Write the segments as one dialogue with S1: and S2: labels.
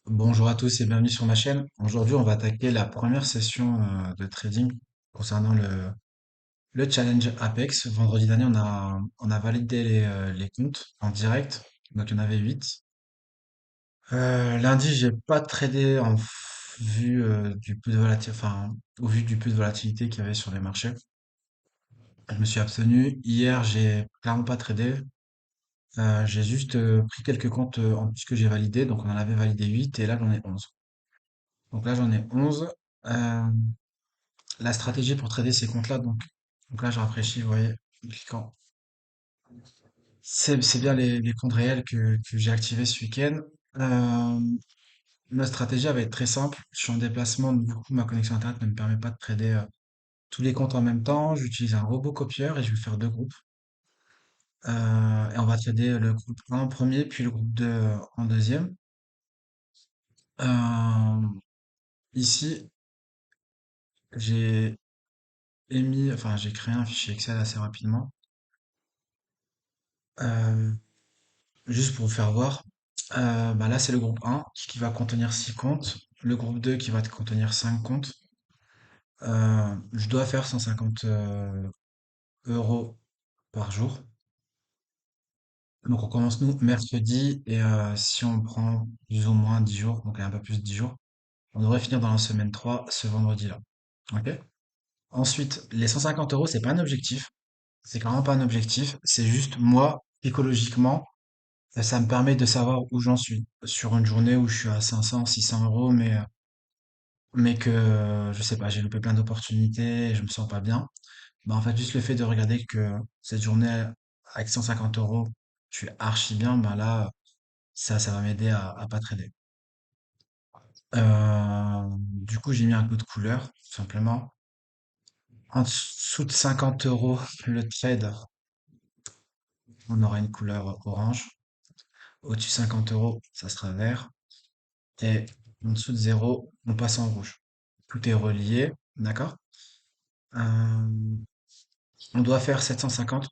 S1: Bonjour à tous et bienvenue sur ma chaîne. Aujourd'hui, on va attaquer la première session de trading concernant le challenge Apex. Vendredi dernier, on a validé les comptes en direct, donc il y en avait 8. Lundi, j'ai pas tradé vue du peu de volatilité, enfin, au vu du peu de volatilité qu'il y avait sur les marchés. Je me suis abstenu. Hier, j'ai clairement pas tradé. J'ai juste pris quelques comptes en plus que j'ai validé. Donc, on en avait validé 8 et là, j'en ai 11. Donc là, j'en ai 11. Euh, La stratégie pour trader ces comptes-là, donc là, je rafraîchis, vous voyez, en cliquant. C'est bien les comptes réels que j'ai activés ce week-end. Euh, Ma stratégie elle va être très simple. Je suis en déplacement, donc du coup, ma connexion Internet ne me permet pas de trader tous les comptes en même temps. J'utilise un robot copieur et je vais faire deux groupes. Et on va trader le groupe 1 en premier, puis le groupe 2 en deuxième. Euh, Ici, j'ai enfin, j'ai créé un fichier Excel assez rapidement. Euh, Juste pour vous faire voir, bah là c'est le groupe 1 qui va contenir 6 comptes, le groupe 2 qui va contenir 5 comptes. Je dois faire 150 euros par jour. Donc on commence nous mercredi et si on prend plus ou moins 10 jours, donc un peu plus de 10 jours, on devrait finir dans la semaine 3 ce vendredi-là. Ok? Ensuite, les 150 euros, c'est pas un objectif. C'est clairement pas un objectif. C'est juste moi, psychologiquement, ça me permet de savoir où j'en suis. Sur une journée où je suis à 500, 600 euros, mais que, je sais pas, j'ai loupé plein d'opportunités et je me sens pas bien. Bah, en fait, juste le fait de regarder que cette journée, avec 150 euros, je suis archi bien, bah là, ça va m'aider à pas trader. Du coup, j'ai mis un coup de couleur, tout simplement. En dessous de 50 euros, le trade, on aura une couleur orange. Au-dessus de 50 euros, ça sera vert. Et en dessous de zéro, on passe en rouge. Tout est relié, d'accord? Euh, on doit faire 750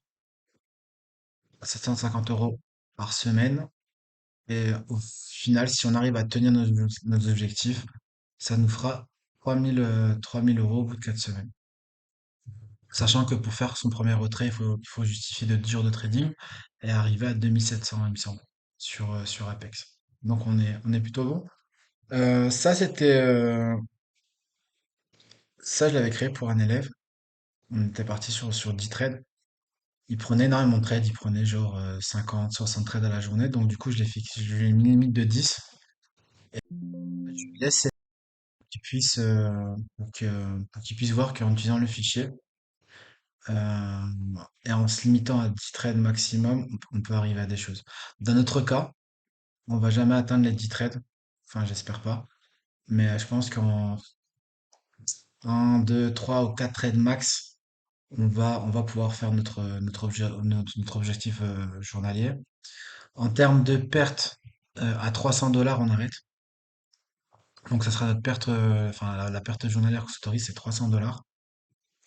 S1: euros par semaine. Et au final, si on arrive à tenir nos objectifs, ça nous fera 3000 euros au bout de 4 semaines. Sachant que pour faire son premier retrait, il faut justifier de 10 jours de trading et arriver à 2700, il me semble, sur Apex. Donc on est plutôt bon. Ça, je l'avais créé pour un élève. On était parti sur 10 trades. Il prenait énormément de trades, il prenait genre 50, 60 trades à la journée. Donc du coup, je lui ai mis une limite de 10. Et je lui laisse pour qu'il puisse, pour qu'il puisse voir qu'en utilisant le fichier, euh, et en se limitant à 10 trades maximum, on peut arriver à des choses. Dans notre cas, on va jamais atteindre les 10 trades. Enfin, j'espère pas. Mais je pense qu'en 1, 2, 3 ou 4 trades max, on va pouvoir faire notre objectif journalier. En termes de perte, à 300 dollars, on arrête. Donc, ça sera notre perte, enfin, la perte journalière qu'on s'autorise, c'est 300 dollars.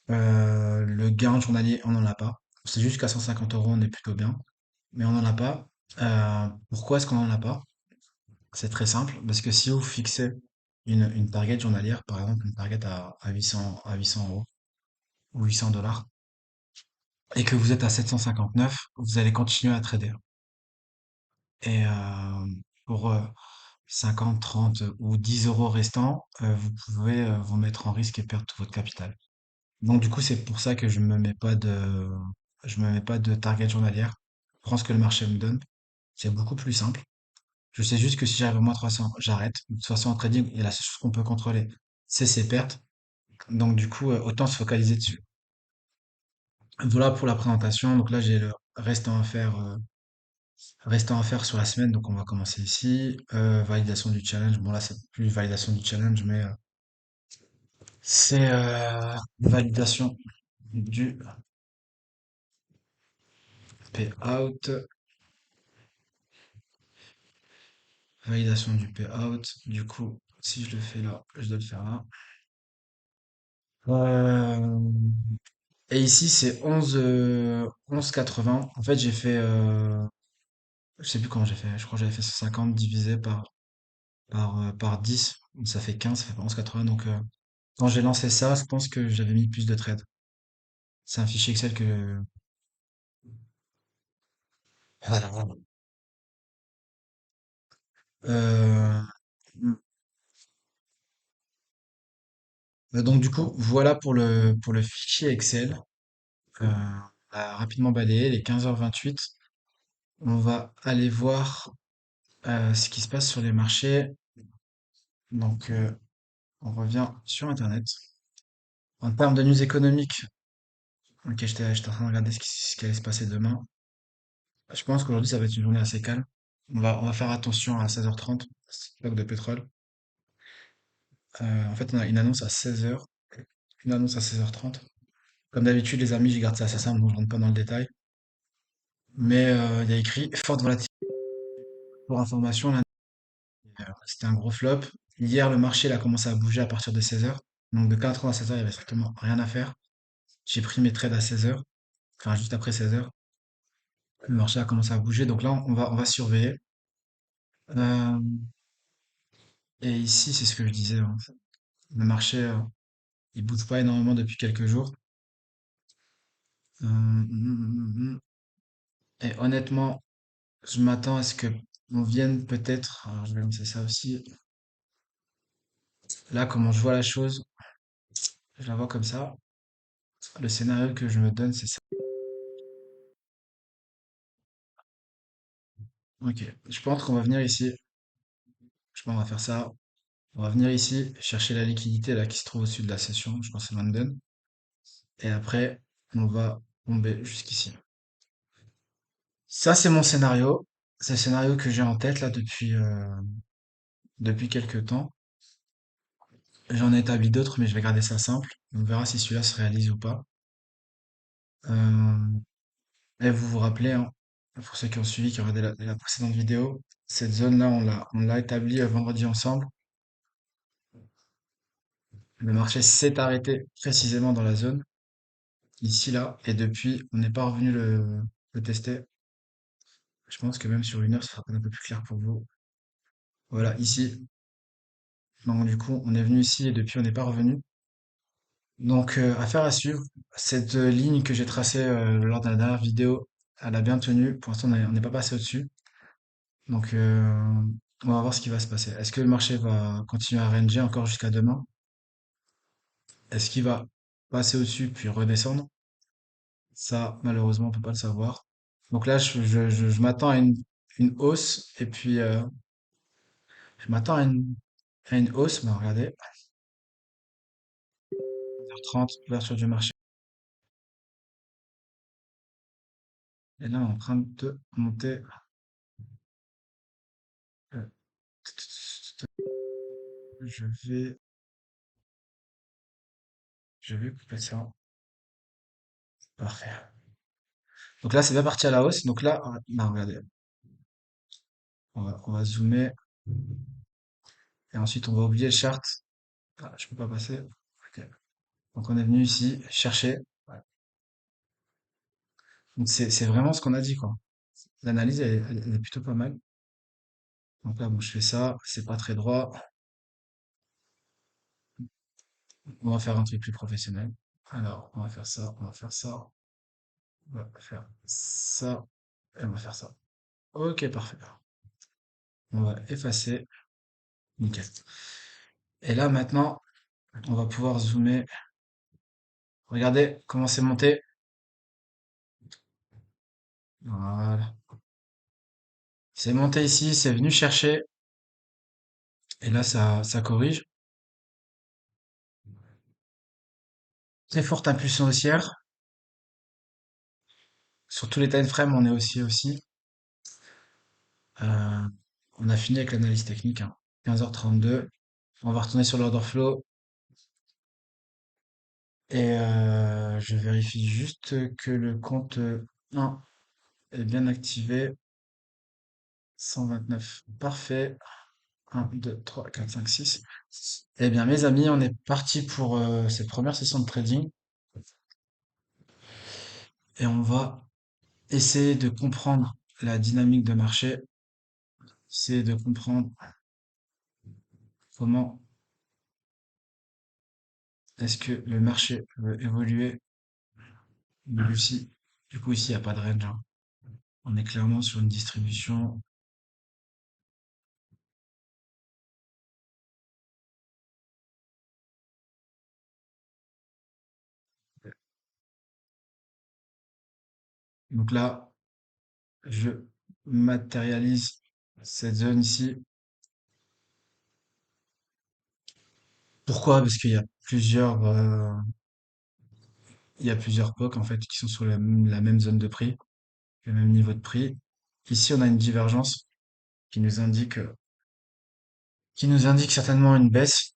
S1: Le gain journalier, on n'en a pas. C'est juste qu'à 150 euros, on est plutôt bien. Mais on n'en a pas. Pourquoi est-ce qu'on n'en a pas? C'est très simple. Parce que si vous fixez une target journalière, par exemple, une target à 800 euros ou 800 dollars, et que vous êtes à 759, vous allez continuer à trader. Et pour 50, 30 ou 10 euros restants, vous pouvez vous mettre en risque et perdre tout votre capital. Donc du coup, c'est pour ça que je me mets pas de target journalière. Je prends ce que le marché me donne. C'est beaucoup plus simple. Je sais juste que si j'arrive au moins 300, j'arrête. De toute façon, en trading, il y a la seule chose qu'on peut contrôler, c'est ses pertes. Donc du coup, autant se focaliser dessus. Voilà pour la présentation. Donc là, j'ai le restant à faire sur la semaine. Donc on va commencer ici. Validation du challenge. Bon là, c'est plus validation du challenge, mais c'est validation du payout. Validation du payout. Du coup, si je le fais là, je dois le faire là. Euh, Et ici, c'est 11,80. En fait, j'ai fait, je sais plus comment j'ai fait. Je crois que j'avais fait 150 divisé par. par 10, ça fait 15, ça fait 11,80. Donc, quand j'ai lancé ça, je pense que j'avais mis plus de trades. C'est un fichier Excel que... Voilà. Euh, donc, du coup, voilà pour le fichier Excel. On a rapidement balayé les 15h28. On va aller voir ce qui se passe sur les marchés. Donc, on revient sur Internet. En termes de news économiques, ok, j'étais en train de regarder ce qui allait se passer demain. Je pense qu'aujourd'hui, ça va être une journée assez calme. On va faire attention à 16h30, stock de pétrole. En fait, on a une annonce à 16h, une annonce à 16h30. Comme d'habitude, les amis, je garde ça assez simple, donc je rentre pas dans le détail. Mais il y a écrit forte volatilité. Pour information, lundi, c'était un gros flop. Hier, le marché il a commencé à bouger à partir de 16h. Donc de 4h à 16h, il y avait strictement rien à faire. J'ai pris mes trades à 16h, enfin juste après 16h. Le marché a commencé à bouger, donc là, on va surveiller. Euh, et ici, c'est ce que je disais, hein. Le marché, il bouge pas énormément depuis quelques jours. Et honnêtement, je m'attends à ce que on vienne peut-être. Alors, je vais lancer ça aussi. Là, comment je vois la chose, je la vois comme ça. Le scénario que je me donne, c'est ça. Ok. Je pense qu'on va venir ici. Je pense qu'on va faire ça. On va venir ici, chercher la liquidité là qui se trouve au-dessus de la session. Je pense que c'est London. Et après, on va tomber jusqu'ici. Ça, c'est mon scénario. C'est le scénario que j'ai en tête là depuis quelques temps. J'en ai établi d'autres, mais je vais garder ça simple. On verra si celui-là se réalise ou pas. Euh, et vous vous rappelez, hein, pour ceux qui ont suivi, qui ont regardé la précédente vidéo, cette zone-là, on l'a établie vendredi ensemble. Le marché s'est arrêté précisément dans la zone, ici, là, et depuis, on n'est pas revenu le tester. Je pense que même sur une heure, ça sera peut-être un peu plus clair pour vous. Voilà, ici. Donc, du coup, on est venu ici et depuis, on n'est pas revenu. Donc, affaire à suivre. Cette ligne que j'ai tracée lors de la dernière vidéo, elle a bien tenu. Pour l'instant, on n'est pas passé au-dessus. Donc, on va voir ce qui va se passer. Est-ce que le marché va continuer à ranger encore jusqu'à demain? Est-ce qu'il va passer au-dessus puis redescendre? Ça, malheureusement, on peut pas le savoir. Donc là, je m'attends une hausse et puis je m'attends à une hausse. Ben, regardez, 11h30, ouverture du marché. Et là, on est en train de monter. euh, Je vais, je vais couper ça. Parfait. Donc là, c'est bien parti à la hausse. Donc là, ben, regardez, on va zoomer et ensuite on va oublier le chart. Ah, je peux pas passer. Ok. Donc on est venu ici chercher. Ouais. Donc c'est vraiment ce qu'on a dit, quoi. L'analyse, elle est plutôt pas mal. Donc là, bon, je fais ça, c'est pas très droit. On va faire un truc plus professionnel. Alors, on va faire ça, on va faire ça, on va faire ça, et on va faire ça. Ok, parfait. On va effacer. Nickel. Et là, maintenant, on va pouvoir zoomer. Regardez comment c'est monté. Voilà. C'est monté ici, c'est venu chercher. Et là, ça corrige. Très forte impulsion haussière. Sur tous les time frames, on est aussi. Euh, on a fini avec l'analyse technique, hein. 15h32. On va retourner sur l'order flow. Et je vérifie juste que le compte 1 est bien activé. 129. Parfait. 1, 2, 3, 4, 5, 6. Eh bien, mes amis, on est parti pour cette première session de trading. Et on va essayer de comprendre la dynamique de marché. Essayer de comprendre comment est-ce que le marché veut évoluer de Lucie? Du coup, ici, il n'y a pas de range, hein. On est clairement sur une distribution. Donc là, je matérialise cette zone ici. Pourquoi? Parce il y a plusieurs POC en fait qui sont sur la même zone de prix, le même niveau de prix. Ici, on a une divergence qui nous indique, qui nous indique certainement une baisse.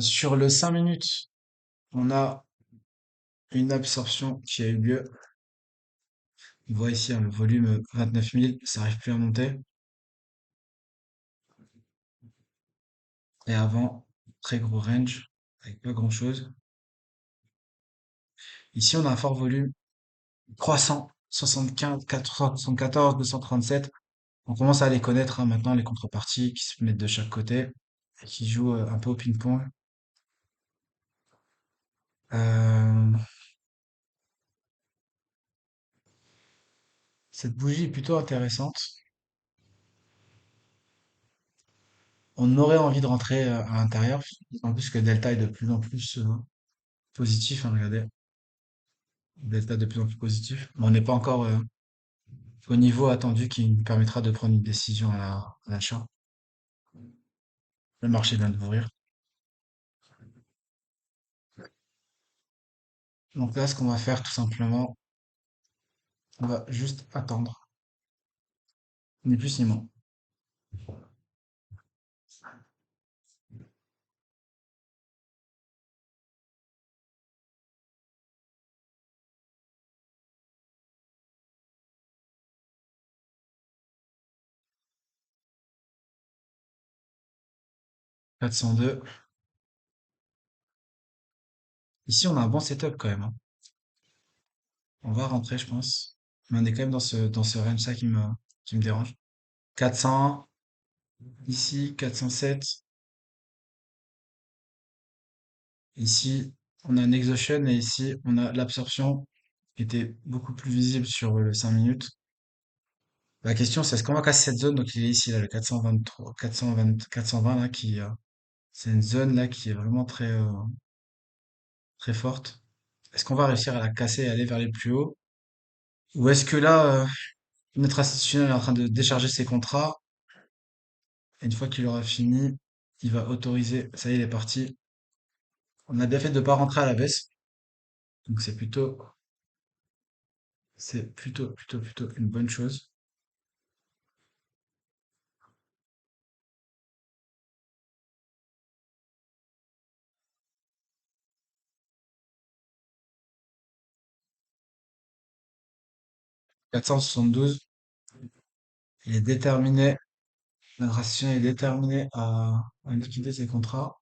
S1: Sur le 5 minutes, on a une absorption qui a eu lieu. On voit ici hein, le volume 29 000, ça arrive plus à monter. Et avant, très gros range avec pas grand chose. Ici, on a un fort volume croissant, 75, 474, 237. On commence à les connaître hein, maintenant, les contreparties qui se mettent de chaque côté et qui jouent un peu au ping-pong. Euh, cette bougie est plutôt intéressante. On aurait envie de rentrer à l'intérieur, en plus que Delta est de plus en plus positif. Hein, regardez, Delta de plus en plus positif. Mais on n'est pas encore au niveau attendu qui nous permettra de prendre une décision à l'achat. Le marché vient d'ouvrir. Donc là, ce qu'on va faire tout simplement, on va juste attendre, ni plus ni moins. 402. Ici, on a un bon setup quand même, hein. On va rentrer, je pense. Mais on est quand même dans ce range-là qui me dérange. 401, ici, 407. Ici, on a un exhaustion et ici, on a l'absorption qui était beaucoup plus visible sur le 5 minutes. La question, c'est est-ce qu'on va casser cette zone? Donc, il est ici, là, le 423, 420, 420, là, c'est une zone, là, qui est vraiment très forte. Est-ce qu'on va réussir à la casser et aller vers les plus hauts? Ou est-ce que là, notre institutionnel est en train de décharger ses contrats? Et une fois qu'il aura fini, il va autoriser. Ça y est, il est parti. On a bien fait de ne pas rentrer à la baisse. Donc, plutôt une bonne chose. 472. Il est déterminé. Notre institutionnel est déterminé à liquider ses contrats.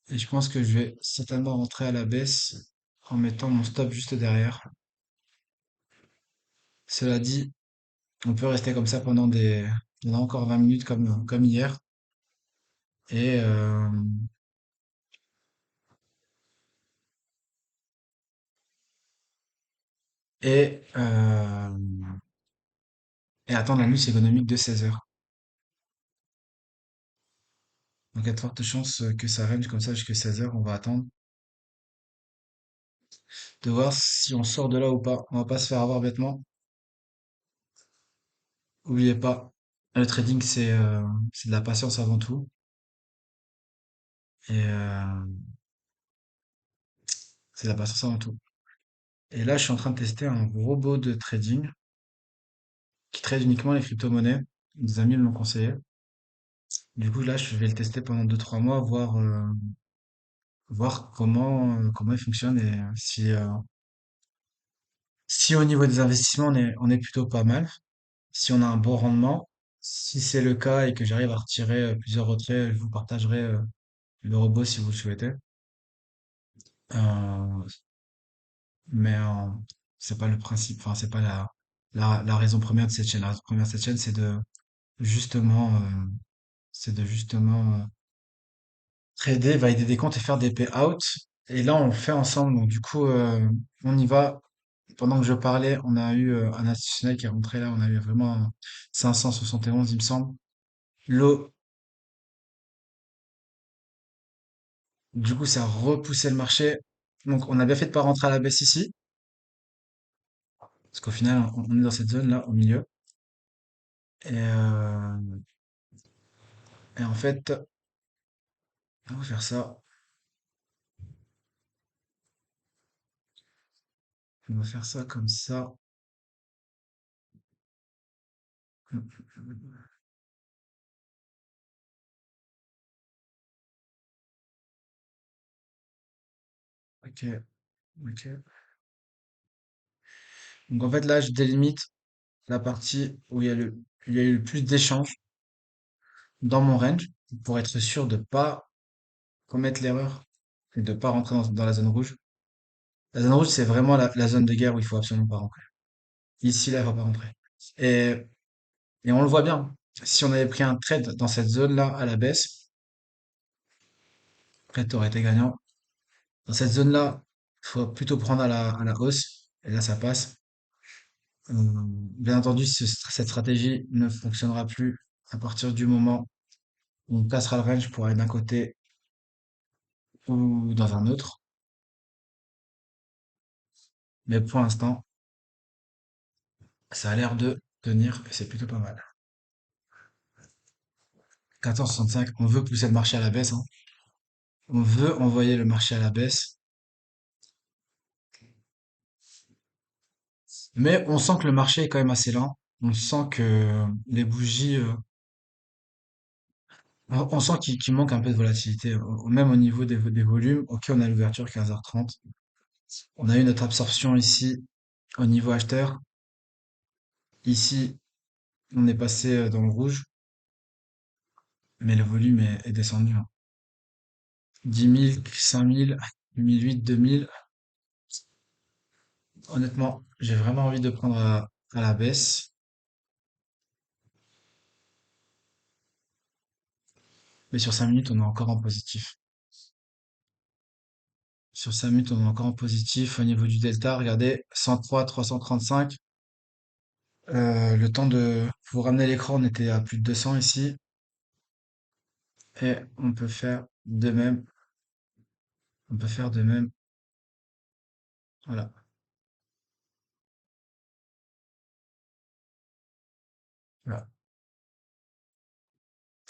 S1: Et je pense que je vais certainement rentrer à la baisse en mettant mon stop juste derrière. Cela dit, on peut rester comme ça pendant encore 20 minutes comme hier. Et, euh, et, euh, et attendre la nuit économique de 16 heures. Donc, il y a de fortes chances que ça range comme ça jusqu'à 16 heures. On va attendre de voir si on sort de là ou pas. On va pas se faire avoir bêtement. Oubliez pas, le trading, c'est de la patience avant tout. Et c'est de la patience avant tout. Et là, je suis en train de tester un robot de trading qui trade uniquement les crypto-monnaies. Des amis me l'ont conseillé. Du coup, là, je vais le tester pendant 2 3 mois, voir comment il fonctionne et si au niveau des investissements, on est plutôt pas mal. Si on a un bon rendement, si c'est le cas et que j'arrive à retirer plusieurs retraits, je vous partagerai le robot si vous le souhaitez. Euh, mais c'est pas le principe, enfin, c'est pas la raison première de cette chaîne. La raison première de cette chaîne, justement, euh, c'est de justement trader, valider des comptes et faire des payouts. Et là, on le fait ensemble. Donc, du coup, on y va. Pendant que je parlais, on a eu un institutionnel qui est rentré là. On a eu vraiment 571, il me semble. L'eau, du coup, ça a repoussé le marché. Donc, on a bien fait de pas rentrer à la baisse ici. Parce qu'au final, on est dans cette zone-là, au milieu. Et, euh, et en fait, on va faire ça. On va faire ça comme ça. Ok, ok. Donc, en fait, là, je délimite la partie où il y a eu le plus d'échanges dans mon range pour être sûr de pas commettre l'erreur et de pas rentrer dans la zone rouge. La zone rouge, c'est vraiment la zone de guerre où il faut absolument pas rentrer. Ici, là, il faut pas rentrer. Et, et on le voit bien. Si on avait pris un trade dans cette zone-là à la baisse, le trade aurait été gagnant. Dans cette zone-là, il faut plutôt prendre à la hausse. Et là, ça passe. Bien entendu, cette stratégie ne fonctionnera plus à partir du moment où on cassera le range pour aller d'un côté ou dans un autre. Mais pour l'instant, ça a l'air de tenir et c'est plutôt pas mal. 14,65, on veut pousser le marché à la baisse, hein. On veut envoyer le marché à la baisse. Mais on sent que le marché est quand même assez lent. On sent que les bougies, on sent qu'il manque un peu de volatilité, même au niveau des volumes. Ok, on a l'ouverture 15h30. On a eu notre absorption ici au niveau acheteur. Ici, on est passé dans le rouge, mais le volume est descendu, hein. 10 000, 5 000, 1008, 2000. Honnêtement, j'ai vraiment envie de prendre à la baisse. Mais sur 5 minutes, on est encore en positif. Sur 5 minutes, on est encore en positif. Au niveau du delta, regardez, 103, 335. Le temps de vous ramener l'écran, on était à plus de 200 ici. Et on peut faire de même. On peut faire de même. Voilà. Voilà.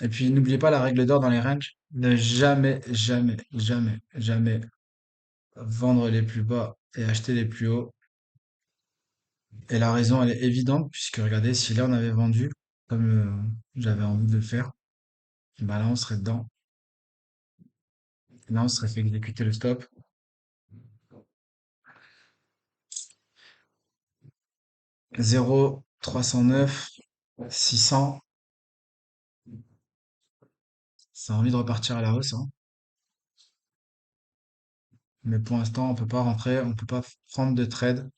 S1: Et puis, n'oubliez pas la règle d'or dans les ranges. Ne jamais, jamais, jamais, jamais vendre les plus bas et acheter les plus hauts. Et la raison, elle est évidente, puisque regardez, si là on avait vendu, comme j'avais envie de le faire, bah là on serait dedans. Et là on serait fait exécuter le stop. 0, 309, 600. Ça a envie de repartir à la hausse, hein. Mais pour l'instant, on peut pas rentrer, on peut pas prendre de trade.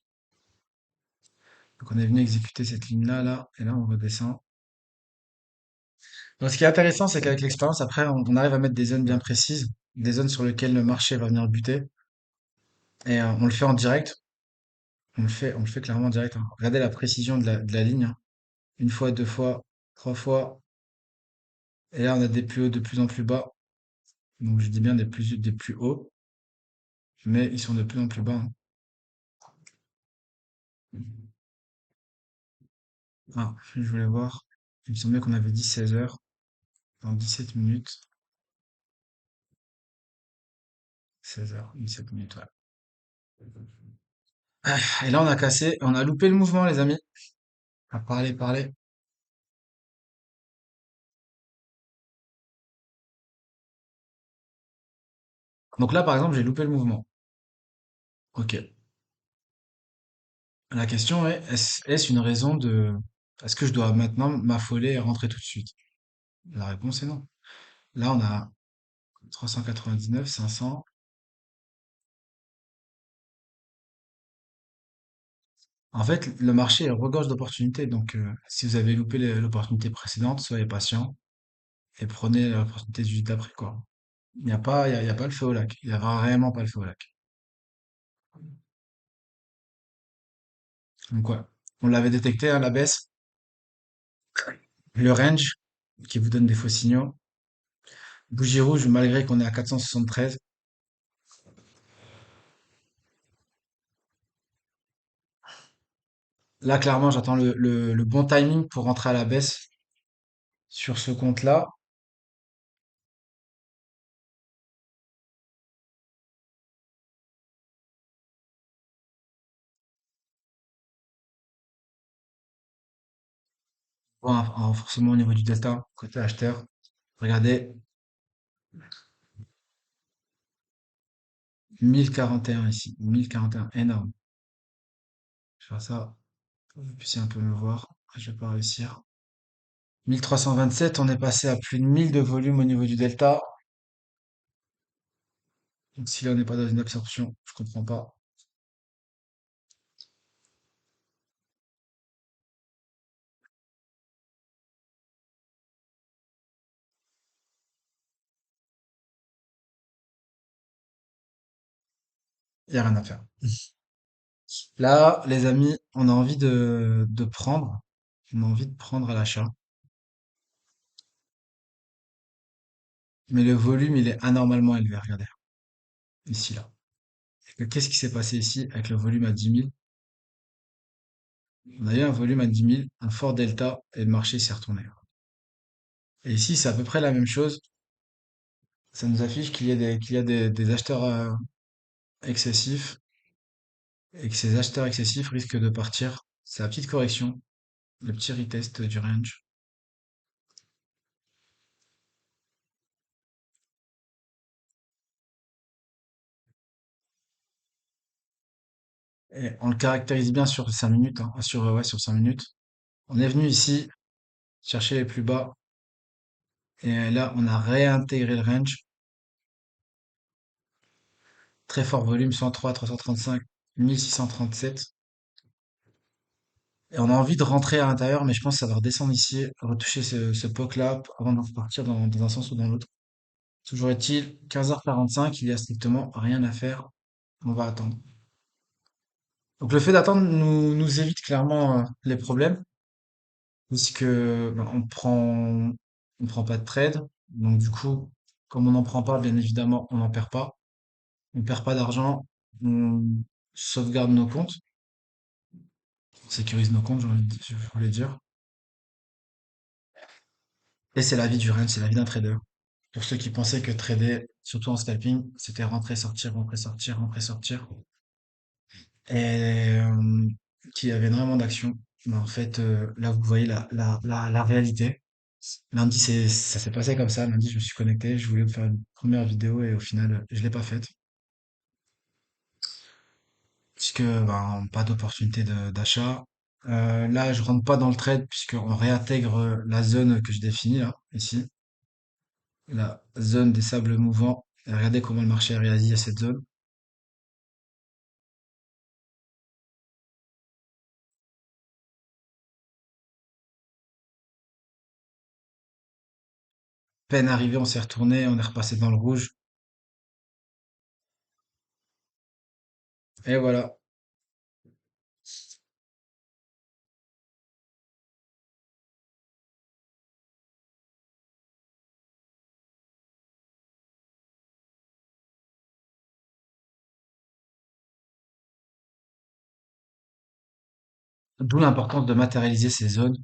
S1: Donc on est venu exécuter cette ligne-là, là, et là on redescend. Donc ce qui est intéressant, c'est qu'avec l'expérience, après, on arrive à mettre des zones bien précises, des zones sur lesquelles le marché va venir buter. Et on le fait en direct. On le fait clairement en direct, hein. Regardez la précision de la ligne, hein. Une fois, deux fois, trois fois. Et là, on a des plus hauts de plus en plus bas. Donc, je dis bien des plus hauts, mais ils sont de plus en plus bas, hein. Ah, je voulais voir. Il me semblait qu'on avait dit 16 heures dans 17 minutes. 16 heures, 17 minutes, ouais. Ah, et là, on a cassé, on a loupé le mouvement, les amis. À parler, parler. Donc là, par exemple, j'ai loupé le mouvement. Ok. La question est, est-ce une raison est-ce que je dois maintenant m'affoler et rentrer tout de suite? La réponse est non. Là, on a 399, 500. En fait, le marché regorge d'opportunités. Donc, si vous avez loupé l'opportunité précédente, soyez patient et prenez l'opportunité juste d'après, quoi. Il y a pas le feu au lac. Il y a vraiment pas le feu au lac. Donc, ouais. On l'avait détecté, hein, la baisse. Le range, qui vous donne des faux signaux. Bougie rouge, malgré qu'on est à 473. Là, clairement, j'attends le bon timing pour rentrer à la baisse sur ce compte-là. Bon, un renforcement au niveau du delta, côté acheteur. Regardez, 1041 ici. 1041, énorme. Je vais faire ça pour que vous puissiez un peu me voir. Je vais pas réussir. 1327, on est passé à plus de 1000 de volume au niveau du delta. Donc si là on n'est pas dans une absorption, je comprends pas. Il y a rien à faire. Là, les amis, on a envie de prendre. On a envie de prendre à l'achat. Mais le volume, il est anormalement élevé. Regardez, ici, là. Qu'est-ce qui s'est passé ici avec le volume à 10 000? On a eu un volume à 10 000, un fort delta, et le marché s'est retourné. Et ici, c'est à peu près la même chose. Ça nous affiche qu'il y a des acheteurs excessifs et que ces acheteurs excessifs risquent de partir. C'est la petite correction, le petit retest du range. Et on le caractérise bien sur 5 minutes, hein, ouais, sur 5 minutes. On est venu ici chercher les plus bas et là, on a réintégré le range. Très fort volume, 103, 335, 1637. Et on a envie de rentrer à l'intérieur, mais je pense que ça va redescendre ici, retoucher ce POC-là avant de repartir dans un sens ou dans l'autre. Toujours est-il, 15h45, il y a strictement rien à faire. On va attendre. Donc le fait d'attendre nous évite clairement les problèmes, puisque ben, on prend pas de trade. Donc du coup, comme on n'en prend pas, bien évidemment, on n'en perd pas. On perd pas d'argent, on sauvegarde nos comptes, on sécurise nos comptes, je voulais dire. Et c'est la vie du range, c'est la vie d'un trader. Pour ceux qui pensaient que trader, surtout en scalping, c'était rentrer, sortir, rentrer, sortir, rentrer, sortir, et qui avait énormément d'action. Mais en fait, là, vous voyez la réalité. Lundi, ça s'est passé comme ça. Lundi, je me suis connecté, je voulais vous faire une première vidéo et au final, je l'ai pas faite. Puisque, ben, pas d'opportunité d'achat. Là, je rentre pas dans le trade puisqu'on réintègre la zone que je définis là, ici. La zone des sables mouvants. Et regardez comment le marché a réagi à cette zone. Peine arrivé, on s'est retourné, on est repassé dans le rouge. Et voilà. D'où l'importance de matérialiser ces zones.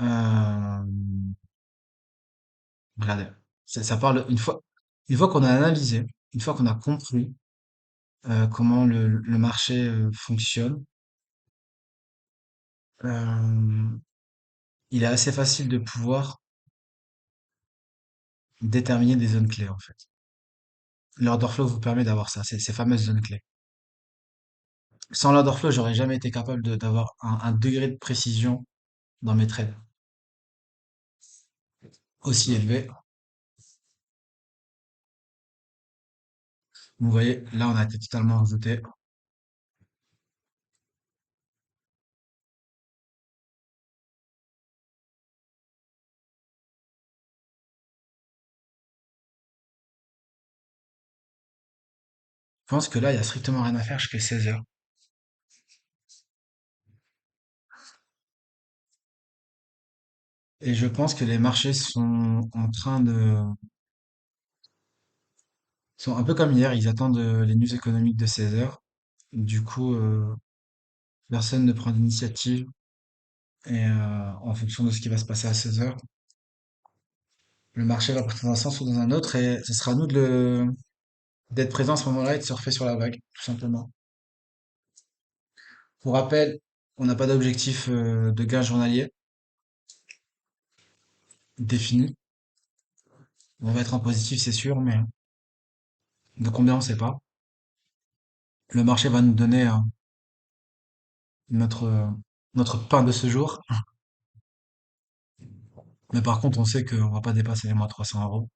S1: Euh, regardez. Ça parle une fois qu'on a analysé, une fois qu'on a compris comment le marché fonctionne, euh, il est assez facile de pouvoir déterminer des zones clés en fait. L'order flow vous permet d'avoir ça, ces fameuses zones clés. Sans l'order flow, j'aurais jamais été capable d'avoir un degré de précision dans mes trades aussi élevé. Vous voyez, là on a été totalement rejeté. Je pense que là, il y a strictement rien à faire jusqu'à 16 heures. Et je pense que les marchés sont en train sont un peu comme hier, ils attendent les news économiques de 16 heures. Du coup, personne ne prend d'initiative et en fonction de ce qui va se passer à 16 heures, le marché va partir dans un sens ou dans un autre et ce sera à nous d'être présents à ce moment-là et de surfer sur la vague, tout simplement. Pour rappel, on n'a pas d'objectif de gain journalier défini. On va être en positif, c'est sûr, mais de combien on ne sait pas. Le marché va nous donner notre, notre pain de ce jour. Mais par contre, on sait qu'on va pas dépasser les moins 300 euros.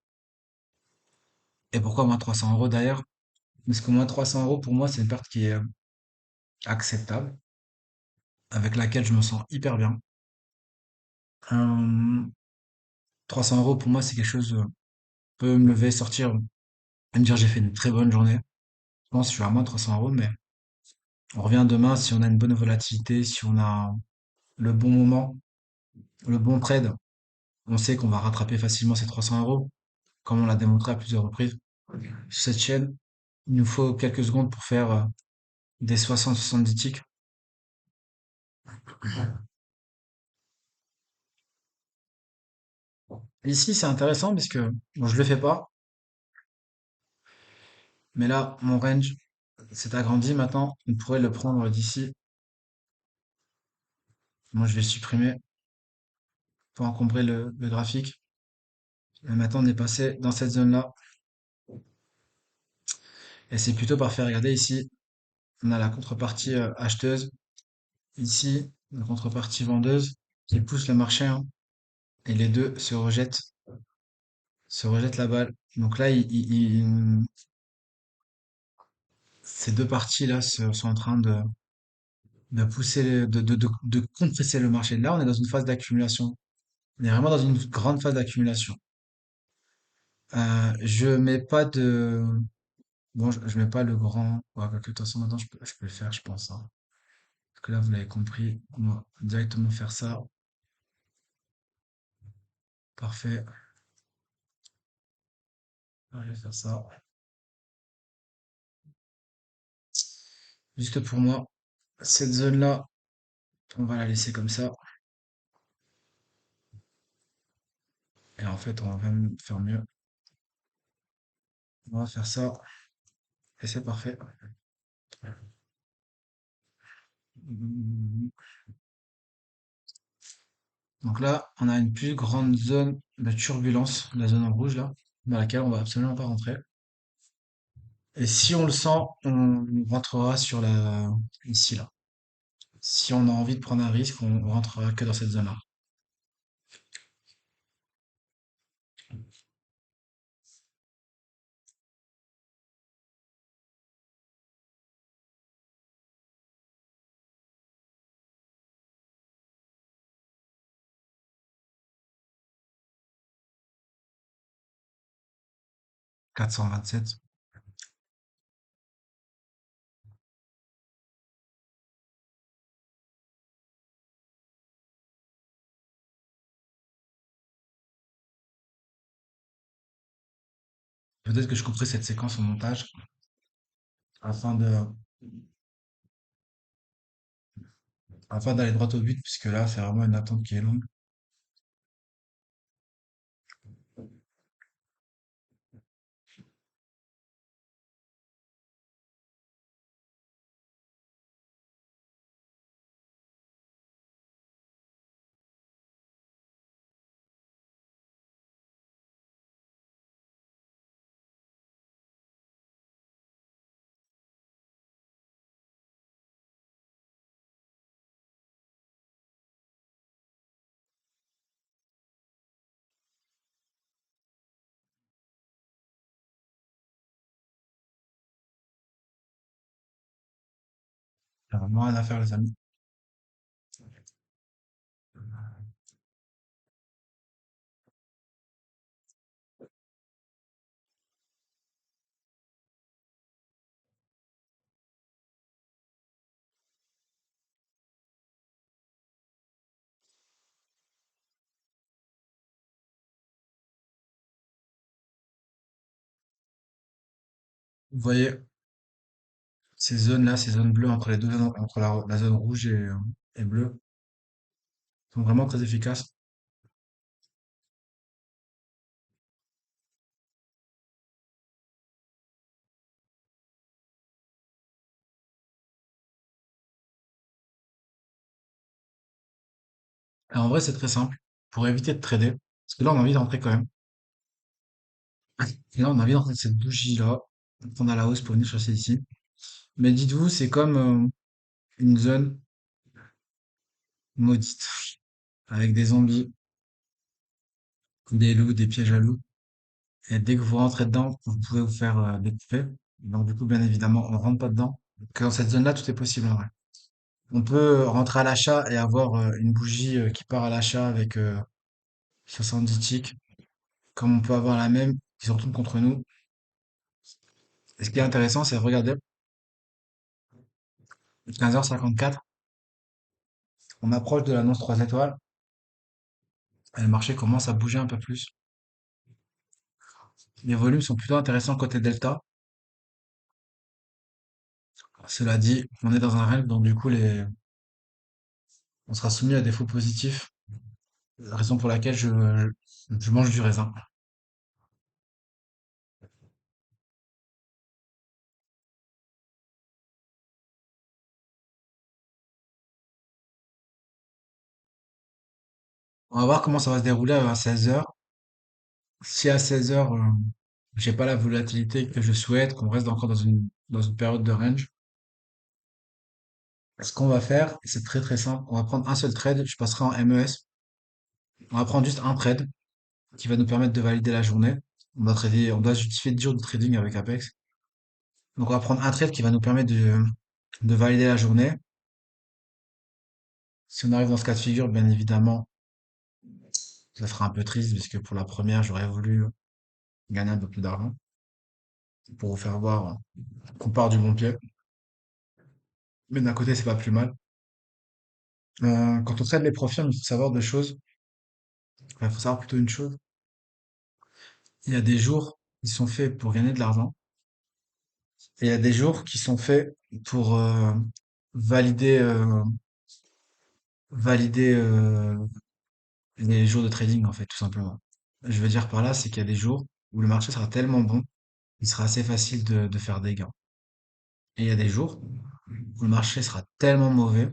S1: Et pourquoi moins 300 euros d'ailleurs? Parce que moins 300 euros, pour moi, c'est une perte qui est acceptable, avec laquelle je me sens hyper bien. Euh, 300 euros, pour moi, c'est quelque chose, peut me lever, sortir, et me dire j'ai fait une très bonne journée. Je pense que je suis à moins 300 euros, mais on revient demain si on a une bonne volatilité, si on a le bon moment, le bon trade. On sait qu'on va rattraper facilement ces 300 euros, comme on l'a démontré à plusieurs reprises. Sur cette chaîne, il nous faut quelques secondes pour faire des 60-70 ticks. Ici, c'est intéressant parce que bon, je le fais pas, mais là, mon range s'est agrandi maintenant. On pourrait le prendre d'ici. Moi, je vais le supprimer pour encombrer le graphique. Et maintenant, on est passé dans cette zone-là. Et c'est plutôt parfait. Regardez ici, on a la contrepartie acheteuse. Ici, la contrepartie vendeuse qui pousse le marché, hein. Et les deux se rejettent la balle. Donc là, ces deux parties-là sont en train de pousser, de compresser le marché. Là, on est dans une phase d'accumulation. On est vraiment dans une grande phase d'accumulation. Je mets pas de... Bon, je mets pas le grand... Ouais, quoique, de toute façon, maintenant, je peux le faire, je pense, hein. Parce que là, vous l'avez compris, on va directement faire ça. Parfait. Alors, je vais faire ça. Juste pour moi, cette zone-là, on va la laisser comme ça. Et en fait, on va même faire mieux. On va faire ça. Et c'est parfait. Donc là, on a une plus grande zone de turbulence, la zone en rouge là, dans laquelle on va absolument pas rentrer. Et si on le sent, on rentrera sur ici là. Si on a envie de prendre un risque, on rentrera que dans cette zone-là. 427. Peut-être que je couperai cette séquence au montage afin de, afin d'aller droit au but, puisque là, c'est vraiment une attente qui est longue. Il y a vraiment rien à faire, les amis. Vous voyez ces zones-là, ces zones bleues entre les deux zones, entre la zone rouge et bleue, sont vraiment très efficaces. Et en vrai, c'est très simple. Pour éviter de trader, parce que là, on a envie d'entrer quand même. Et là, on a envie d'entrer cette bougie-là, prendre à la hausse pour venir chercher ici. Mais dites-vous, c'est comme une zone maudite, avec des zombies, des loups, des pièges à loups. Et dès que vous rentrez dedans, vous pouvez vous faire découper. Donc du coup, bien évidemment, on rentre pas dedans. Donc dans cette zone-là, tout est possible en vrai. On peut rentrer à l'achat et avoir une bougie qui part à l'achat avec 70 ticks, comme on peut avoir la même qui se retourne contre nous. Et ce qui est intéressant, c'est de regarder 15h54, on approche de l'annonce 3 étoiles, et le marché commence à bouger un peu plus. Les volumes sont plutôt intéressants côté delta. Cela dit, on est dans un range, donc du coup, on sera soumis à des faux positifs, raison pour laquelle je mange du raisin. On va voir comment ça va se dérouler à 16h. Si à 16h, j'ai pas la volatilité que je souhaite, qu'on reste encore dans une période de range, ce qu'on va faire, c'est très très simple. On va prendre un seul trade, je passerai en MES. On va prendre juste un trade qui va nous permettre de valider la journée. On doit justifier 10 jours de trading avec Apex. Donc on va prendre un trade qui va nous permettre de valider la journée. Si on arrive dans ce cas de figure, bien évidemment, ça sera un peu triste parce que pour la première, j'aurais voulu gagner un peu plus d'argent pour vous faire voir qu'on part du bon pied. Mais d'un côté, c'est pas plus mal. Quand on traite les profils, il faut savoir deux choses. Enfin, il faut savoir plutôt une chose. Il y a des jours qui sont faits pour gagner de l'argent et il y a des jours qui sont faits pour valider, valider les jours de trading, en fait, tout simplement. Je veux dire par là, c'est qu'il y a des jours où le marché sera tellement bon, il sera assez facile de faire des gains. Et il y a des jours où le marché sera tellement mauvais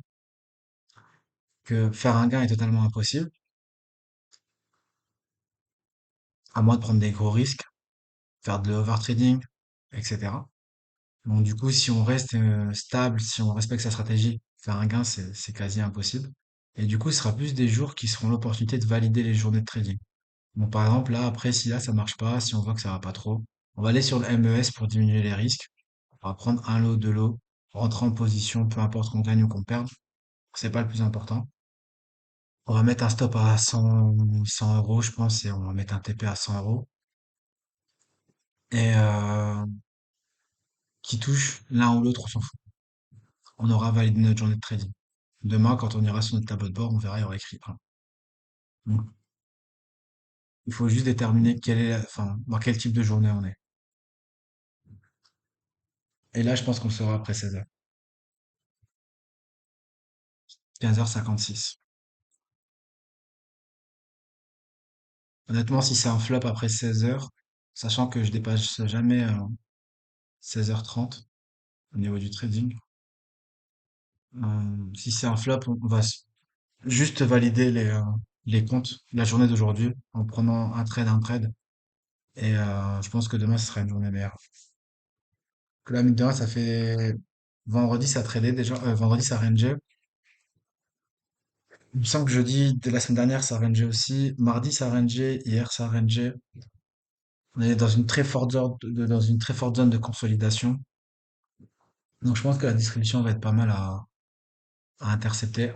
S1: que faire un gain est totalement impossible, à moins de prendre des gros risques, faire de l'overtrading, etc. Donc du coup, si on reste stable, si on respecte sa stratégie, faire un gain, c'est quasi impossible. Et du coup, ce sera plus des jours qui seront l'opportunité de valider les journées de trading. Bon, par exemple, là, après, si là, ça marche pas, si on voit que ça va pas trop, on va aller sur le MES pour diminuer les risques. On va prendre un lot, deux lots, rentrer en position, peu importe qu'on gagne ou qu'on perde. C'est pas le plus important. On va mettre un stop à 100 euros, je pense, et on va mettre un TP à 100 euros. Et qui touche l'un ou l'autre, on s'en fout. On aura validé notre journée de trading. Demain, quand on ira sur notre tableau de bord, on verra, il y aura écrit 1. Donc, il faut juste déterminer enfin, dans quel type de journée on est. Et là, je pense qu'on le saura après 16h. 15h56. Honnêtement, si c'est un flop après 16h, sachant que je dépasse jamais 16h30 au niveau du trading, si c'est un flop, on va juste valider les comptes la journée d'aujourd'hui en prenant un trade. Et je pense que demain, ce sera une journée meilleure. Que là, mine de rien, ça fait vendredi, ça tradait déjà, vendredi, ça rangeait. Il me semble que jeudi de la semaine dernière, ça rangeait aussi. Mardi, ça rangeait. Hier, ça rangeait. On est dans une très forte zone dans une très forte zone de consolidation. Donc, je pense que la distribution va être pas mal à intercepter.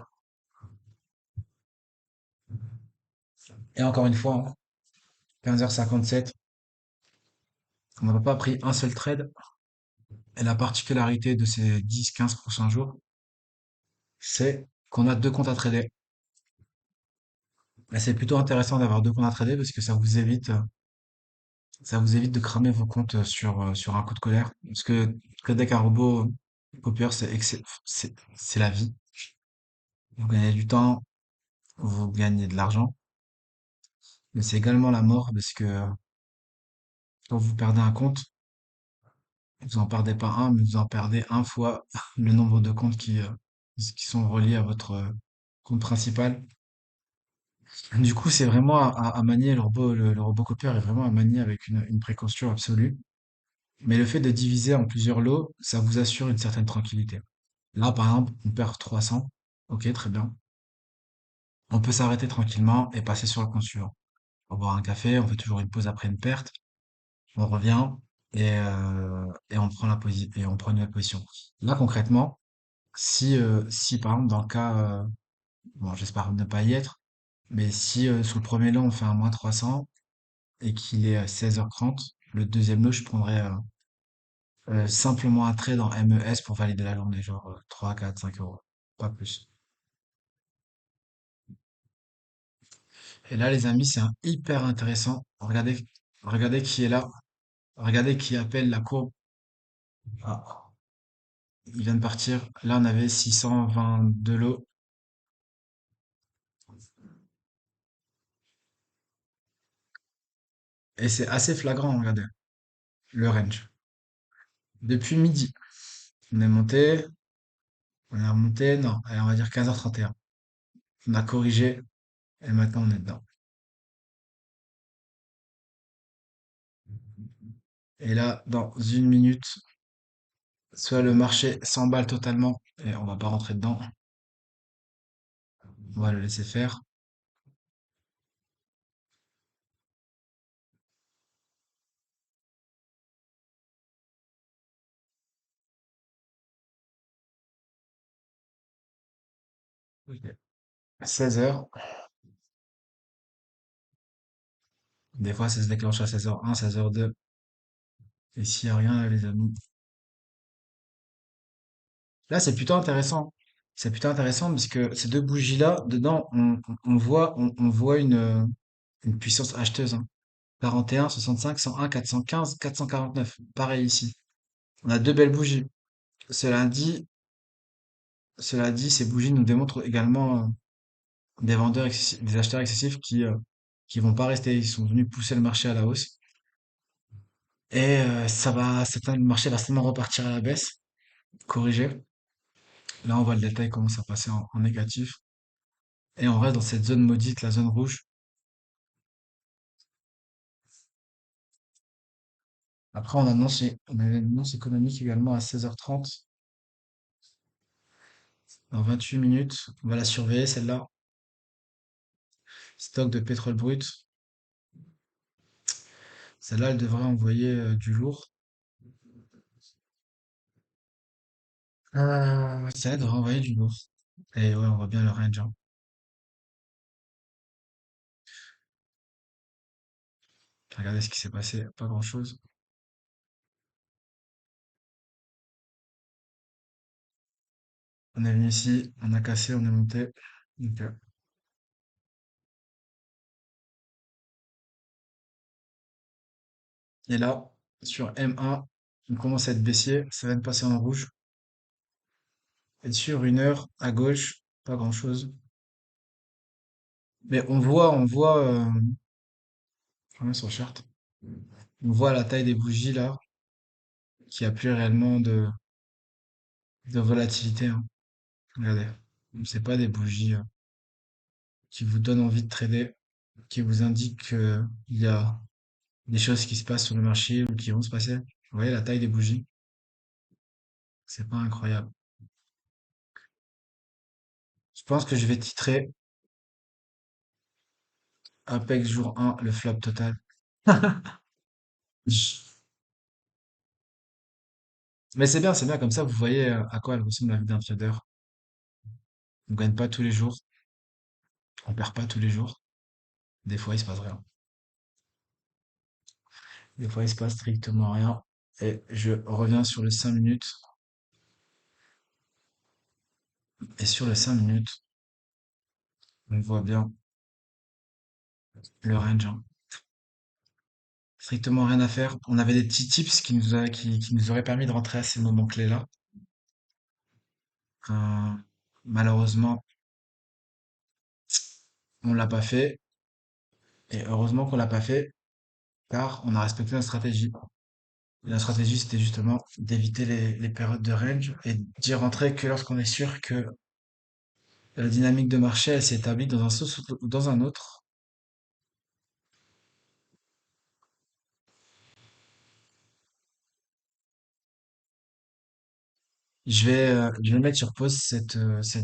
S1: Et encore une fois, hein, 15h57, on n'a pas pris un seul trade. Et la particularité de ces 10-15 prochains jours, c'est qu'on a deux comptes à trader. Et c'est plutôt intéressant d'avoir deux comptes à trader parce que ça vous évite Ça vous évite de cramer vos comptes sur un coup de colère. Parce que trader avec un robot copper, c'est la vie. Vous gagnez du temps, vous gagnez de l'argent, mais c'est également la mort parce que quand vous perdez un compte, vous en perdez pas un, mais vous en perdez un fois le nombre de comptes qui sont reliés à votre compte principal. Du coup, c'est vraiment à manier le robot copieur est vraiment à manier avec une précaution absolue. Mais le fait de diviser en plusieurs lots, ça vous assure une certaine tranquillité. Là, par exemple, on perd 300. Ok, très bien. On peut s'arrêter tranquillement et passer sur le compte suivant. On va boire un café, on fait toujours une pause après une perte. On revient et on prend et on prend une nouvelle position. Là, concrètement, si par exemple, dans le cas, bon, j'espère ne pas y être, mais si sur le premier lot, on fait un moins 300 et qu'il est 16h30, le deuxième lot, je prendrais simplement un trade en MES pour valider la journée, genre 3, 4, 5 euros, pas plus. Et là, les amis, hyper intéressant. Regardez qui est là. Regardez qui appelle la courbe. Ah, il vient de partir. Là, on avait 622 lots. Et c'est assez flagrant, regardez, le range. Depuis midi, on est monté, on est remonté, non, allez, on va dire 15h31. On a corrigé et maintenant on est dedans. Et là, dans une minute, soit le marché s'emballe totalement et on va pas rentrer dedans. On va le laisser faire. Ok. 16h. Des fois, ça se déclenche à 16h1, 16h2. Et s'il n'y a rien, là, les amis. Là, c'est plutôt intéressant. C'est plutôt intéressant parce que ces deux bougies-là, dedans, on voit une puissance acheteuse, hein. 41, 65, 101, 415, 449. Pareil ici. On a deux belles bougies. Cela dit, cela dit, ces bougies nous démontrent également des acheteurs excessifs qui vont pas rester. Ils sont venus pousser le marché à la hausse. Et le marché va certainement repartir à la baisse, corriger. Là, on voit le détail commence à passer en négatif. Et on reste dans cette zone maudite, la zone rouge. Après, on a une annonce économique également à 16h30, dans 28 minutes. On va la surveiller, celle-là. Stock de pétrole brut. Celle-là, elle devrait envoyer du lourd. Celle-là devrait envoyer du lourd. Et ouais, on voit bien le range, hein. Regardez ce qui s'est passé, pas grand-chose. On est venu ici, on a cassé, on est monté. Donc, et là, sur M1, on commence à être baissier, ça vient de passer en rouge. Et sur une heure, à gauche, pas grand-chose. Mais je reviens sur le chart. On voit la taille des bougies là, qu'il n'y a plus réellement de volatilité, hein. Regardez. C'est pas des bougies qui vous donnent envie de trader, qui vous indiquent qu'il y a des choses qui se passent sur le marché ou qui vont se passer. Vous voyez la taille des bougies? C'est pas incroyable. Je pense que je vais titrer Apex jour 1, le flop total. Mais c'est bien, comme ça vous voyez à quoi elle ressemble la vie d'un trader. On gagne pas tous les jours, on perd pas tous les jours. Des fois il se passe rien. Des fois il se passe strictement rien. Et je reviens sur les 5 minutes. Et sur les 5 minutes, on voit bien le range, hein. Strictement rien à faire. On avait des petits tips qui nous auraient permis de rentrer à ces moments clés-là. Euh, Malheureusement, on l'a pas fait. Et heureusement qu'on l'a pas fait, car on a respecté notre stratégie. Et la stratégie, c'était justement d'éviter les périodes de range et d'y rentrer que lorsqu'on est sûr que la dynamique de marché, elle s'est établie dans un sens ou dans un autre. Je vais mettre sur pause cette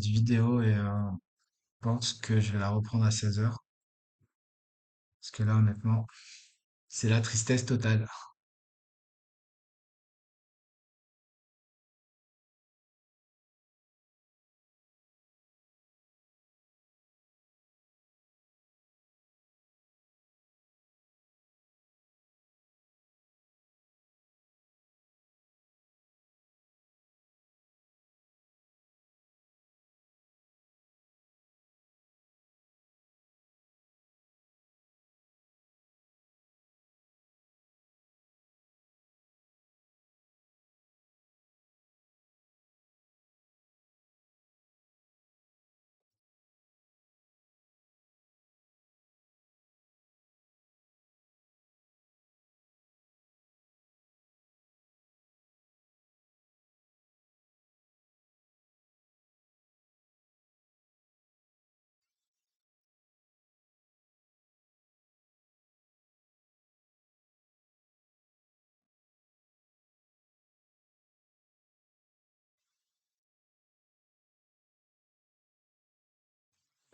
S1: vidéo et je pense que je vais la reprendre à 16 heures. Parce que là, honnêtement, c'est la tristesse totale.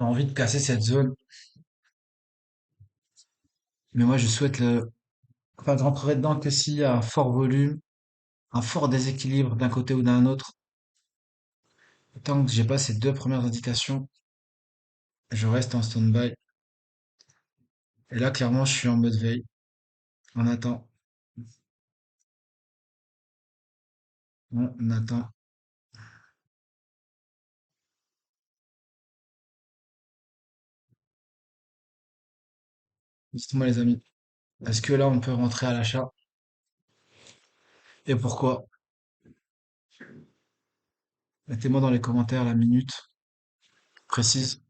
S1: J'ai envie de casser cette zone, mais moi, je souhaite enfin, je rentrerai dedans que s'il y a un fort volume, un fort déséquilibre d'un côté ou d'un autre. Tant que j'ai pas ces deux premières indications, je reste en stand-by. Et là, clairement, je suis en mode veille. On attend. On attend. Dites-moi, les amis, est-ce que là, on peut rentrer à l'achat? Et pourquoi? Mettez-moi dans les commentaires la minute précise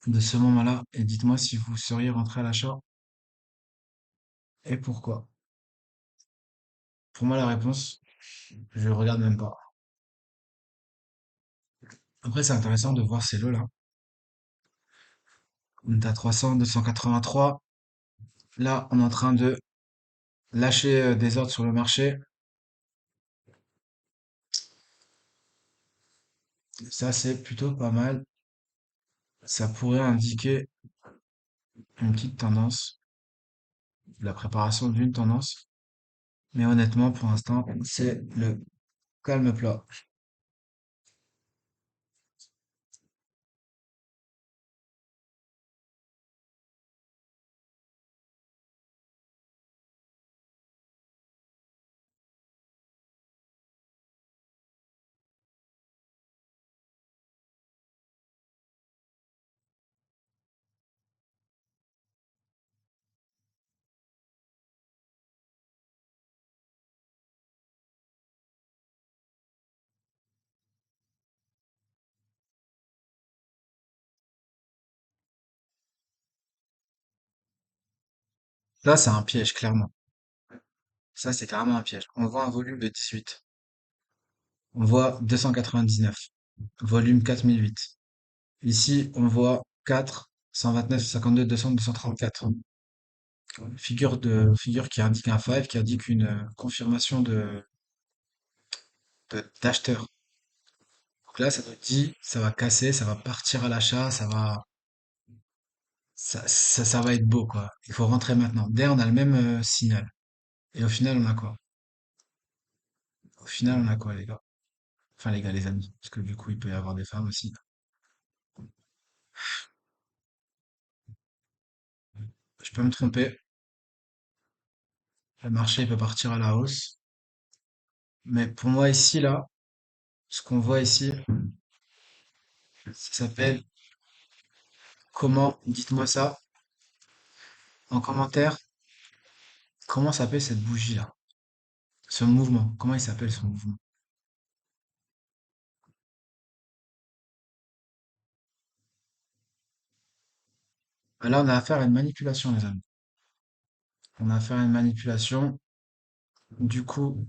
S1: de ce moment-là et dites-moi si vous seriez rentré à l'achat et pourquoi. Pour moi, la réponse, je regarde même pas. Après, c'est intéressant de voir ces lots-là. On est à 300, 283. Là, on est en train de lâcher des ordres sur le marché. Ça, c'est plutôt pas mal. Ça pourrait indiquer une petite tendance, la préparation d'une tendance. Mais honnêtement, pour l'instant, c'est le calme plat. Là, c'est un piège, clairement. Ça, c'est clairement un piège. On voit un volume de 18. On voit 299. Volume 4008. Ici, on voit 4, 129, 52, 200, 234. Figure qui indique un 5, qui indique une confirmation d'acheteur. Donc là, ça nous dit, ça va casser, ça va partir à l'achat, ça va être beau, quoi. Il faut rentrer maintenant. D'ailleurs, on a le même signal. Et au final, on a quoi? Au final, on a quoi, les gars? Enfin, les gars, les amis. Parce que du coup, il peut y avoir des femmes aussi. Je peux me tromper. Le marché peut partir à la hausse. Mais pour moi, ici, là, ce qu'on voit ici, ça s'appelle comment? Dites-moi ça en commentaire. Comment s'appelle cette bougie-là? Ce mouvement. Comment il s'appelle ce mouvement? Là, on a affaire à une manipulation, les amis. On a affaire à une manipulation. Du coup,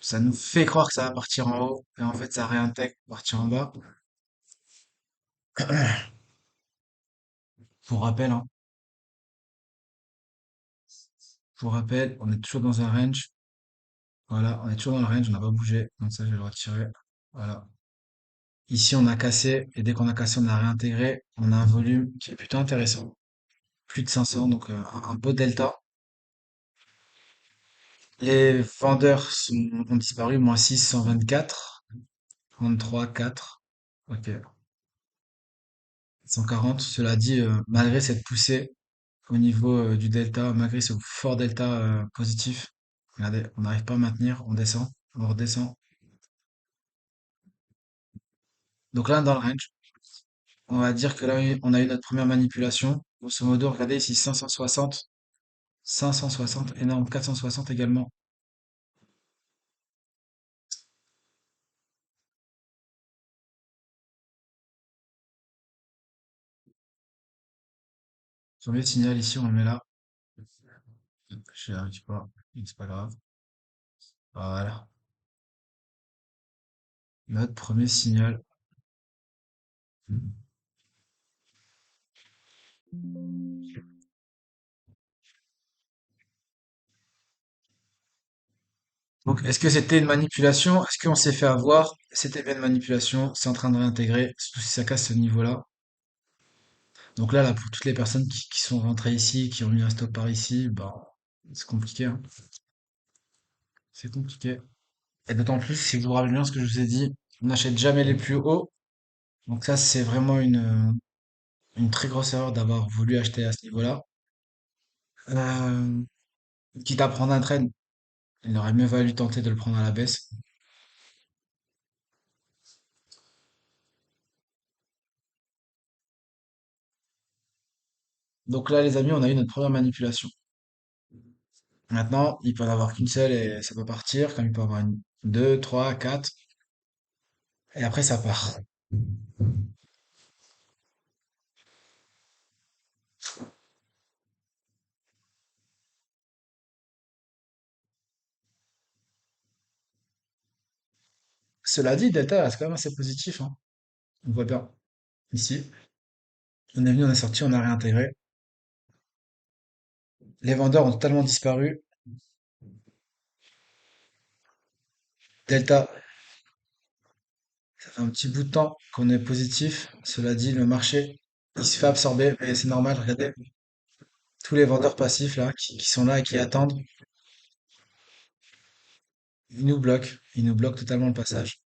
S1: ça nous fait croire que ça va partir en haut, et en fait, ça réintègre pour partir en bas. Pour rappel, hein, pour rappel, on est toujours dans un range. Voilà, on est toujours dans le range, on n'a pas bougé. Donc ça, je vais le retirer. Voilà. Ici, on a cassé, et dès qu'on a cassé, on a réintégré. On a un volume qui est plutôt intéressant. Plus de 500, donc un beau delta. Les vendeurs ont disparu, moins 6, 124, 33, 4. Ok, 140. Cela dit, malgré cette poussée au niveau du delta, malgré ce fort delta positif, regardez, on n'arrive pas à maintenir, on descend, on redescend. Donc là, dans le range, on va dire que là, on a eu notre première manipulation. Grosso modo, regardez ici, 560, 560, énorme, 460 également. Premier signal ici, on le met là. Je n'arrive pas, c'est pas grave. Voilà, notre premier signal. Donc, est-ce que c'était une manipulation? Est-ce qu'on s'est fait avoir? C'était bien une manipulation. C'est en train de réintégrer, surtout si ça casse ce niveau-là. Donc là, pour toutes les personnes qui sont rentrées ici, qui ont mis un stop par ici, bah, c'est compliqué, hein. C'est compliqué. Et d'autant plus, si vous vous rappelez bien ce que je vous ai dit, on n'achète jamais les plus hauts. Donc ça, c'est vraiment une très grosse erreur d'avoir voulu acheter à ce niveau-là. Euh, Quitte à prendre un trade, il aurait mieux valu tenter de le prendre à la baisse. Donc là, les amis, on a eu notre première manipulation. Maintenant, il peut en avoir qu'une seule et ça peut partir, comme il peut en avoir une, deux, trois, quatre, et après ça part. Cela dit, Delta reste quand même assez positif, hein. On voit bien. Ici, on est venu, on est sorti, on a réintégré. Les vendeurs ont totalement disparu. Delta, ça fait un petit bout de temps qu'on est positif. Cela dit, le marché, il se fait absorber, mais c'est normal, regardez. Tous les vendeurs passifs là, qui sont là et qui attendent, ils nous bloquent totalement le passage.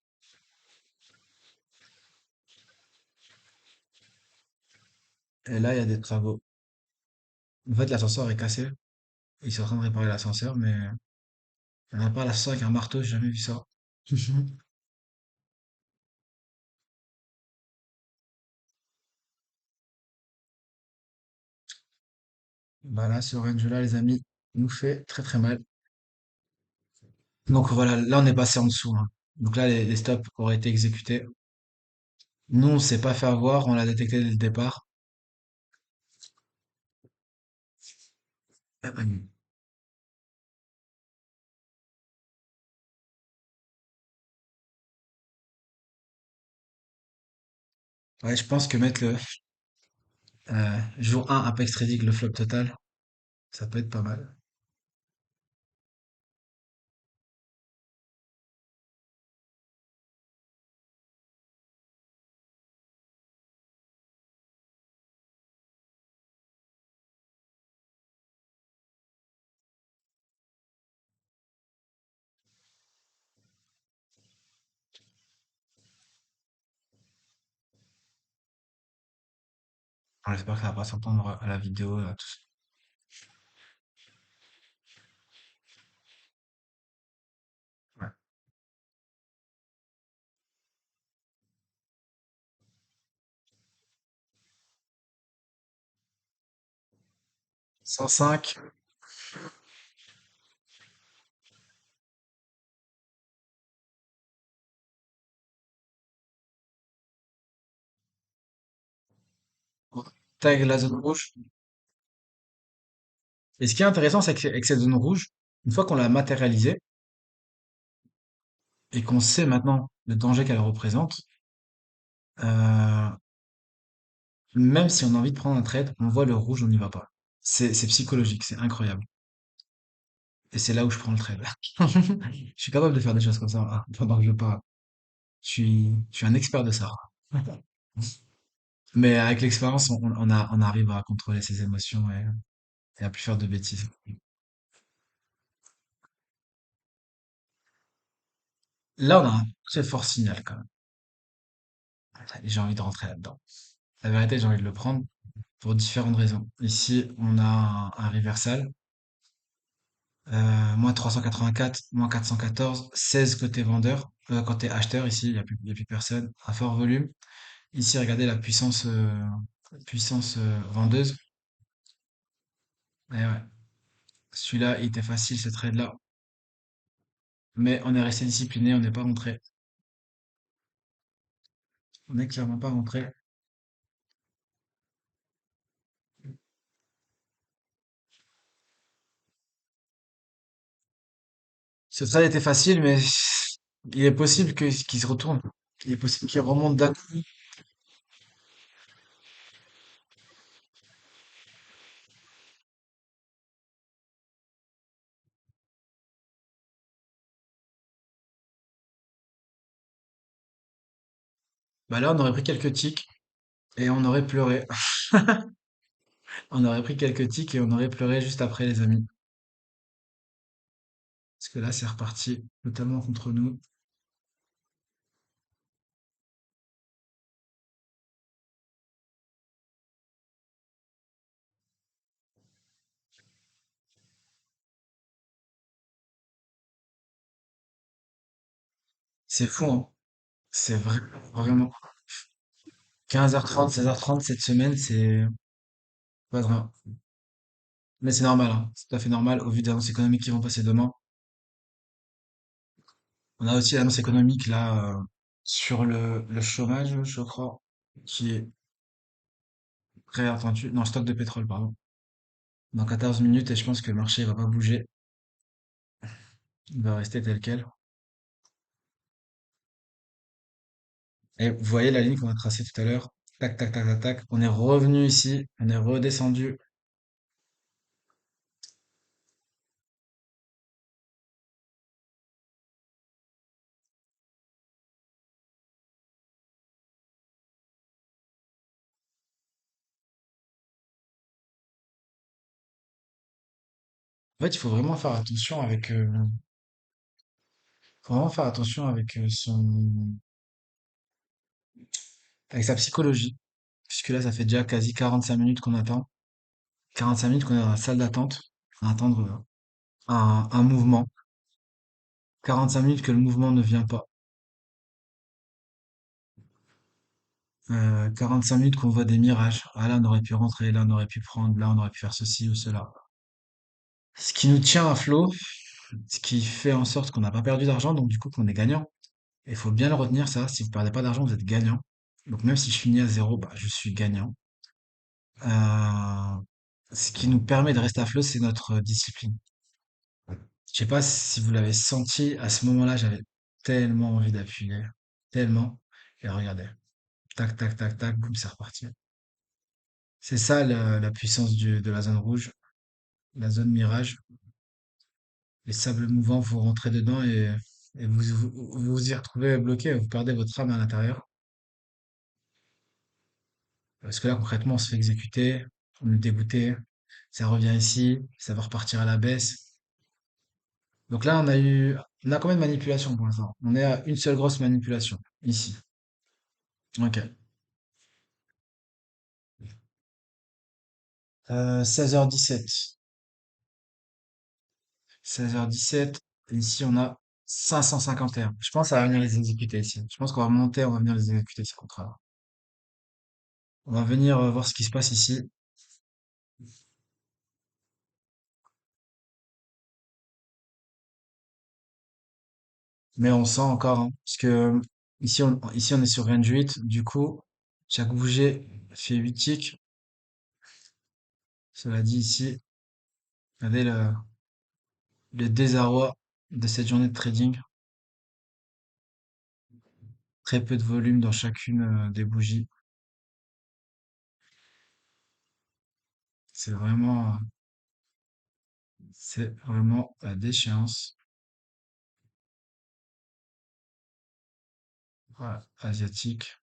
S1: Et là, il y a des travaux. En fait, l'ascenseur est cassé. Ils sont en train de réparer l'ascenseur, mais on répare l'ascenseur avec un marteau, j'ai jamais vu ça. Bah là, ce range-là, les amis, nous fait très très mal. Donc voilà, là on est passé en dessous, hein. Donc là, les stops auraient été exécutés. Nous, on s'est pas fait avoir, on l'a détecté dès le départ. Ouais, je pense que mettre le jour 1 Apex Trading, le flop total, ça peut être pas mal. On espère que ça va pas s'entendre à la vidéo, là, tout ça. Ouais. 105, taille la zone rouge. Et ce qui est intéressant, c'est qu'avec cette zone rouge, une fois qu'on l'a matérialisée et qu'on sait maintenant le danger qu'elle représente, euh, même si on a envie de prendre un trade, on voit le rouge, on n'y va pas. C'est psychologique, c'est incroyable. Et c'est là où je prends le trade. Je suis capable de faire des choses comme ça pendant que je parle. Je suis un expert de ça. Mais avec l'expérience, on arrive à contrôler ses émotions et à plus faire de bêtises. Là, on a un très fort signal quand même. Et j'ai envie de rentrer là-dedans. La vérité, j'ai envie de le prendre pour différentes raisons. Ici, on a un reversal. Moins 384, moins 414, 16 côté vendeur, côté acheteur, ici, il y a plus personne, un fort volume. Ici, regardez la puissance vendeuse. Et ouais, celui-là, il était facile, ce trade-là. Mais on est resté discipliné, on n'est pas rentré. On n'est clairement pas rentré. Ce trade était facile, mais il est possible qu'il se retourne. Il est possible qu'il remonte d'un coup. Bah là, on aurait pris quelques tics et on aurait pleuré. On aurait pris quelques tics et on aurait pleuré juste après, les amis. Parce que là, c'est reparti totalement contre nous. C'est fou, hein. C'est vraiment 15h30, 16h30 cette semaine, c'est pas vrai. Mais c'est normal, hein. C'est tout à fait normal au vu des annonces économiques qui vont passer demain. On a aussi l'annonce économique là sur le chômage, je crois, qui est très attendu. Non, stock de pétrole, pardon. Dans 14 minutes et je pense que le marché va pas bouger. Il va rester tel quel. Et vous voyez la ligne qu'on a tracée tout à l'heure. Tac, tac, tac, tac, tac. On est revenu ici. On est redescendu. En fait, il faut vraiment faire attention faut vraiment faire attention avec avec sa psychologie. Puisque là, ça fait déjà quasi 45 minutes qu'on attend. 45 minutes qu'on est dans la salle d'attente. À attendre un mouvement. 45 minutes que le mouvement ne vient pas. 45 minutes qu'on voit des mirages. Ah là, on aurait pu rentrer, là, on aurait pu prendre, là, on aurait pu faire ceci ou cela. Ce qui nous tient à flot, ce qui fait en sorte qu'on n'a pas perdu d'argent, donc du coup qu'on est gagnant. Et il faut bien le retenir, ça. Si vous perdez pas d'argent, vous êtes gagnant. Donc même si je finis à zéro, bah, je suis gagnant. Euh, Ce qui nous permet de rester à flot, c'est notre discipline. Je sais pas si vous l'avez senti, à ce moment-là, j'avais tellement envie d'appuyer. Tellement. Et regardez. Tac, tac, tac, tac, boum, c'est reparti. C'est ça la puissance de la zone rouge, la zone mirage. Les sables mouvants, vous rentrez dedans et vous y retrouvez bloqué, vous perdez votre âme à l'intérieur. Parce que là, concrètement, on se fait exécuter, on est dégoûté, ça revient ici, ça va repartir à la baisse. Donc là, on a combien de manipulations pour l'instant? On est à une seule grosse manipulation, ici. Ok. 16h17. 16h17. Ici, on a 551. Je pense que ça va venir les exécuter ici. Je pense qu'on va monter, on va venir les exécuter, ces contrats-là. On va venir voir ce qui se passe ici. Mais on sent encore, hein, parce que ici on est sur range 8. Du coup, chaque bougie fait 8 ticks. Cela dit ici, regardez le désarroi de cette journée de trading. Très peu de volume dans chacune des bougies. C'est vraiment, c'est vraiment la déchéance. Voilà, asiatique.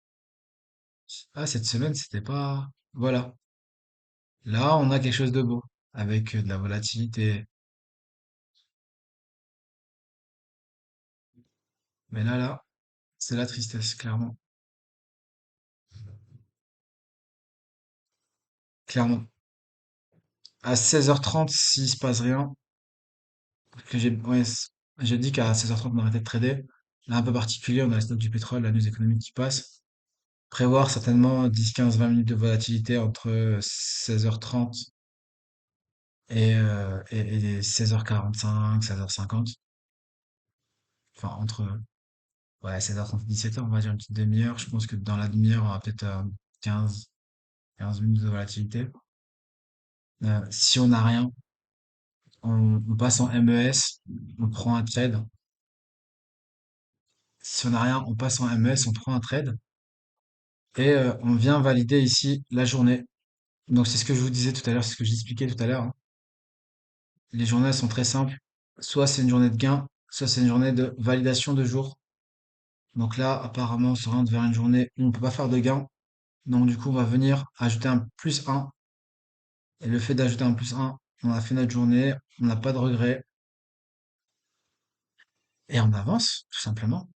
S1: Ah, cette semaine, c'était pas. Voilà. Là, on a quelque chose de beau. Avec de la volatilité. Mais là, c'est la tristesse, clairement. Clairement. À 16h30, s'il se passe rien, que j'ai, ouais, je dis qu'à 16h30, on arrête de trader. Là, un peu particulier, on a le stock du pétrole, la news économique qui passe. Prévoir certainement 10, 15, 20 minutes de volatilité entre 16h30 et 16h45, 16h50. Enfin, entre ouais, 16h30 et 17h, on va dire une petite demi-heure. Je pense que dans la demi-heure, on aura peut-être 15, 15 minutes de volatilité. Si on n'a rien, on passe en MES, on prend un trade. Si on n'a rien, on passe en MES, on prend un trade. Et on vient valider ici la journée. Donc c'est ce que je vous disais tout à l'heure, c'est ce que j'expliquais tout à l'heure, hein. Les journées elles sont très simples. Soit c'est une journée de gain, soit c'est une journée de validation de jour. Donc là, apparemment, on s'oriente vers une journée où on peut pas faire de gain. Donc du coup, on va venir ajouter un plus un. Et le fait d'ajouter un plus un, on a fait notre journée, on n'a pas de regrets. Et on avance, tout simplement.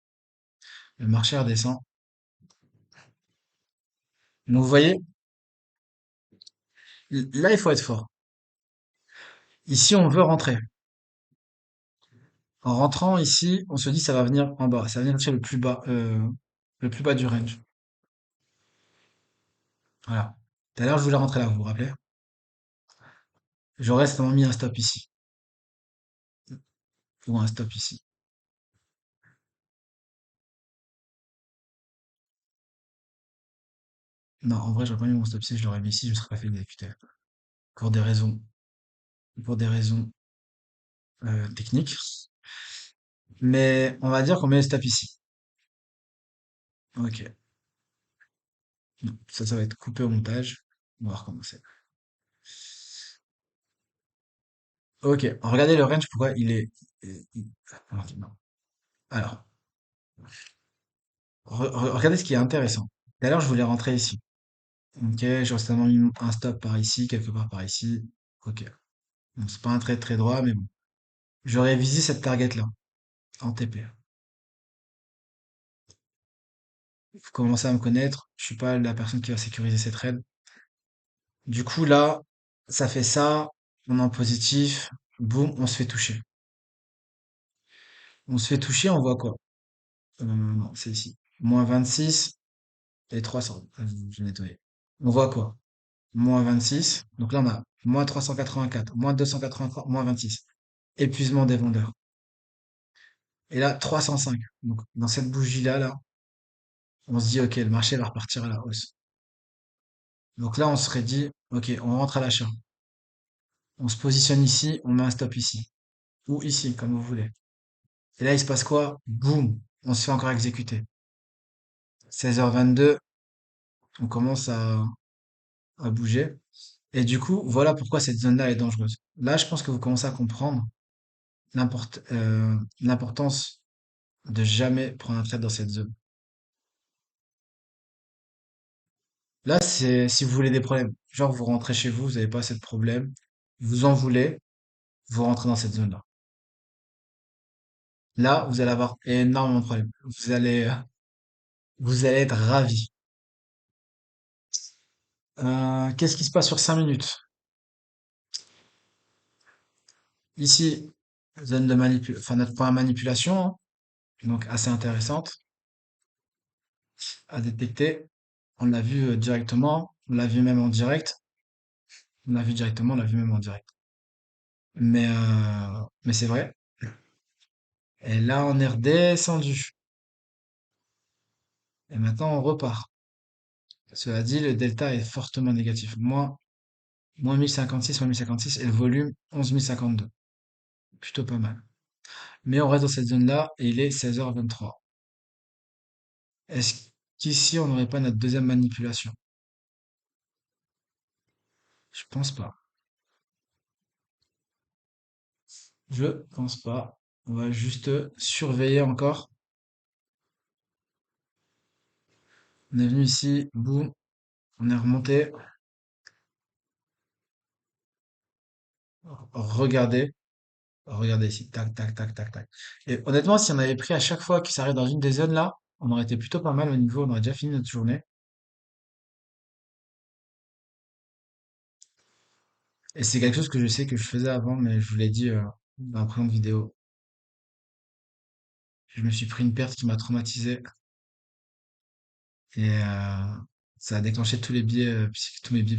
S1: Le marché redescend. Donc vous voyez, là, il faut être fort. Ici, on veut rentrer. En rentrant ici, on se dit ça va venir en bas. Ça va venir chercher le plus bas du range. Voilà. Tout à l'heure, je voulais rentrer là, vous vous rappelez? J'aurais certainement mis un stop ici. Ou un stop ici. Non, en vrai, j'aurais pas mis mon stop ici, je l'aurais mis ici, je ne serais pas fait exécuter. Pour des raisons, pour des raisons techniques. Mais on va dire qu'on met le stop ici. Ok. Non, ça va être coupé au montage. On va recommencer. Ok. Regardez le range, pourquoi il est. Ok, non. Alors, regardez ce qui est intéressant. Tout à l'heure, je voulais rentrer ici. Ok, j'aurais certainement mis un stop par ici, quelque part par ici. Ok. Donc, c'est pas un trade très droit, mais bon. J'aurais visé cette target-là, en TP. Vous commencez à me connaître, je suis pas la personne qui va sécuriser ces trades. Du coup, là, ça fait ça, on est en positif, boum, on se fait toucher. On se fait toucher, on voit quoi? Non, c'est ici. Moins 26 et 300. Je vais nettoyer. On voit quoi? Moins 26. Donc là, on a moins 384, moins 283, moins 26. Épuisement des vendeurs. Et là, 305. Donc, dans cette bougie-là, là, on se dit, OK, le marché va repartir à la hausse. Donc là, on serait dit, OK, on rentre à l'achat. On se positionne ici, on met un stop ici. Ou ici, comme vous voulez. Et là, il se passe quoi? Boum! On se fait encore exécuter. 16h22, on commence à bouger. Et du coup, voilà pourquoi cette zone-là est dangereuse. Là, je pense que vous commencez à comprendre l'importance de jamais prendre un trade dans cette zone. Là, c'est si vous voulez des problèmes. Genre, vous rentrez chez vous, vous n'avez pas assez de problèmes, vous en voulez, vous rentrez dans cette zone-là. Là, vous allez avoir énormément de problèmes. Vous allez être ravi. Qu'est-ce qui se passe sur 5 minutes? Ici, zone de manipulation, enfin notre point de manipulation, hein, donc assez intéressante à détecter. On l'a vu directement, on l'a vu même en direct, on l'a vu directement, on l'a vu même en direct. Mais c'est vrai. Et là, on est redescendu. Et maintenant, on repart. Cela dit, le delta est fortement négatif. Moins Moins 1056, moins 1056 et le volume 11 052. Plutôt pas mal. Mais on reste dans cette zone-là et il est 16h23. Est-ce qu'ici on n'aurait pas notre deuxième manipulation? Je pense pas. Je pense pas. On va juste surveiller encore. On est venu ici, boum, on est remonté. Regardez, regardez ici, tac, tac, tac, tac, tac. Et honnêtement, si on avait pris à chaque fois qu'il s'arrête dans une des zones là, on aurait été plutôt pas mal au niveau, on aurait déjà fini notre journée. Et c'est quelque chose que je sais que je faisais avant, mais je vous l'ai dit dans la présente vidéo. Je me suis pris une perte qui m'a traumatisé et ça a déclenché tous les biais, tous mes biais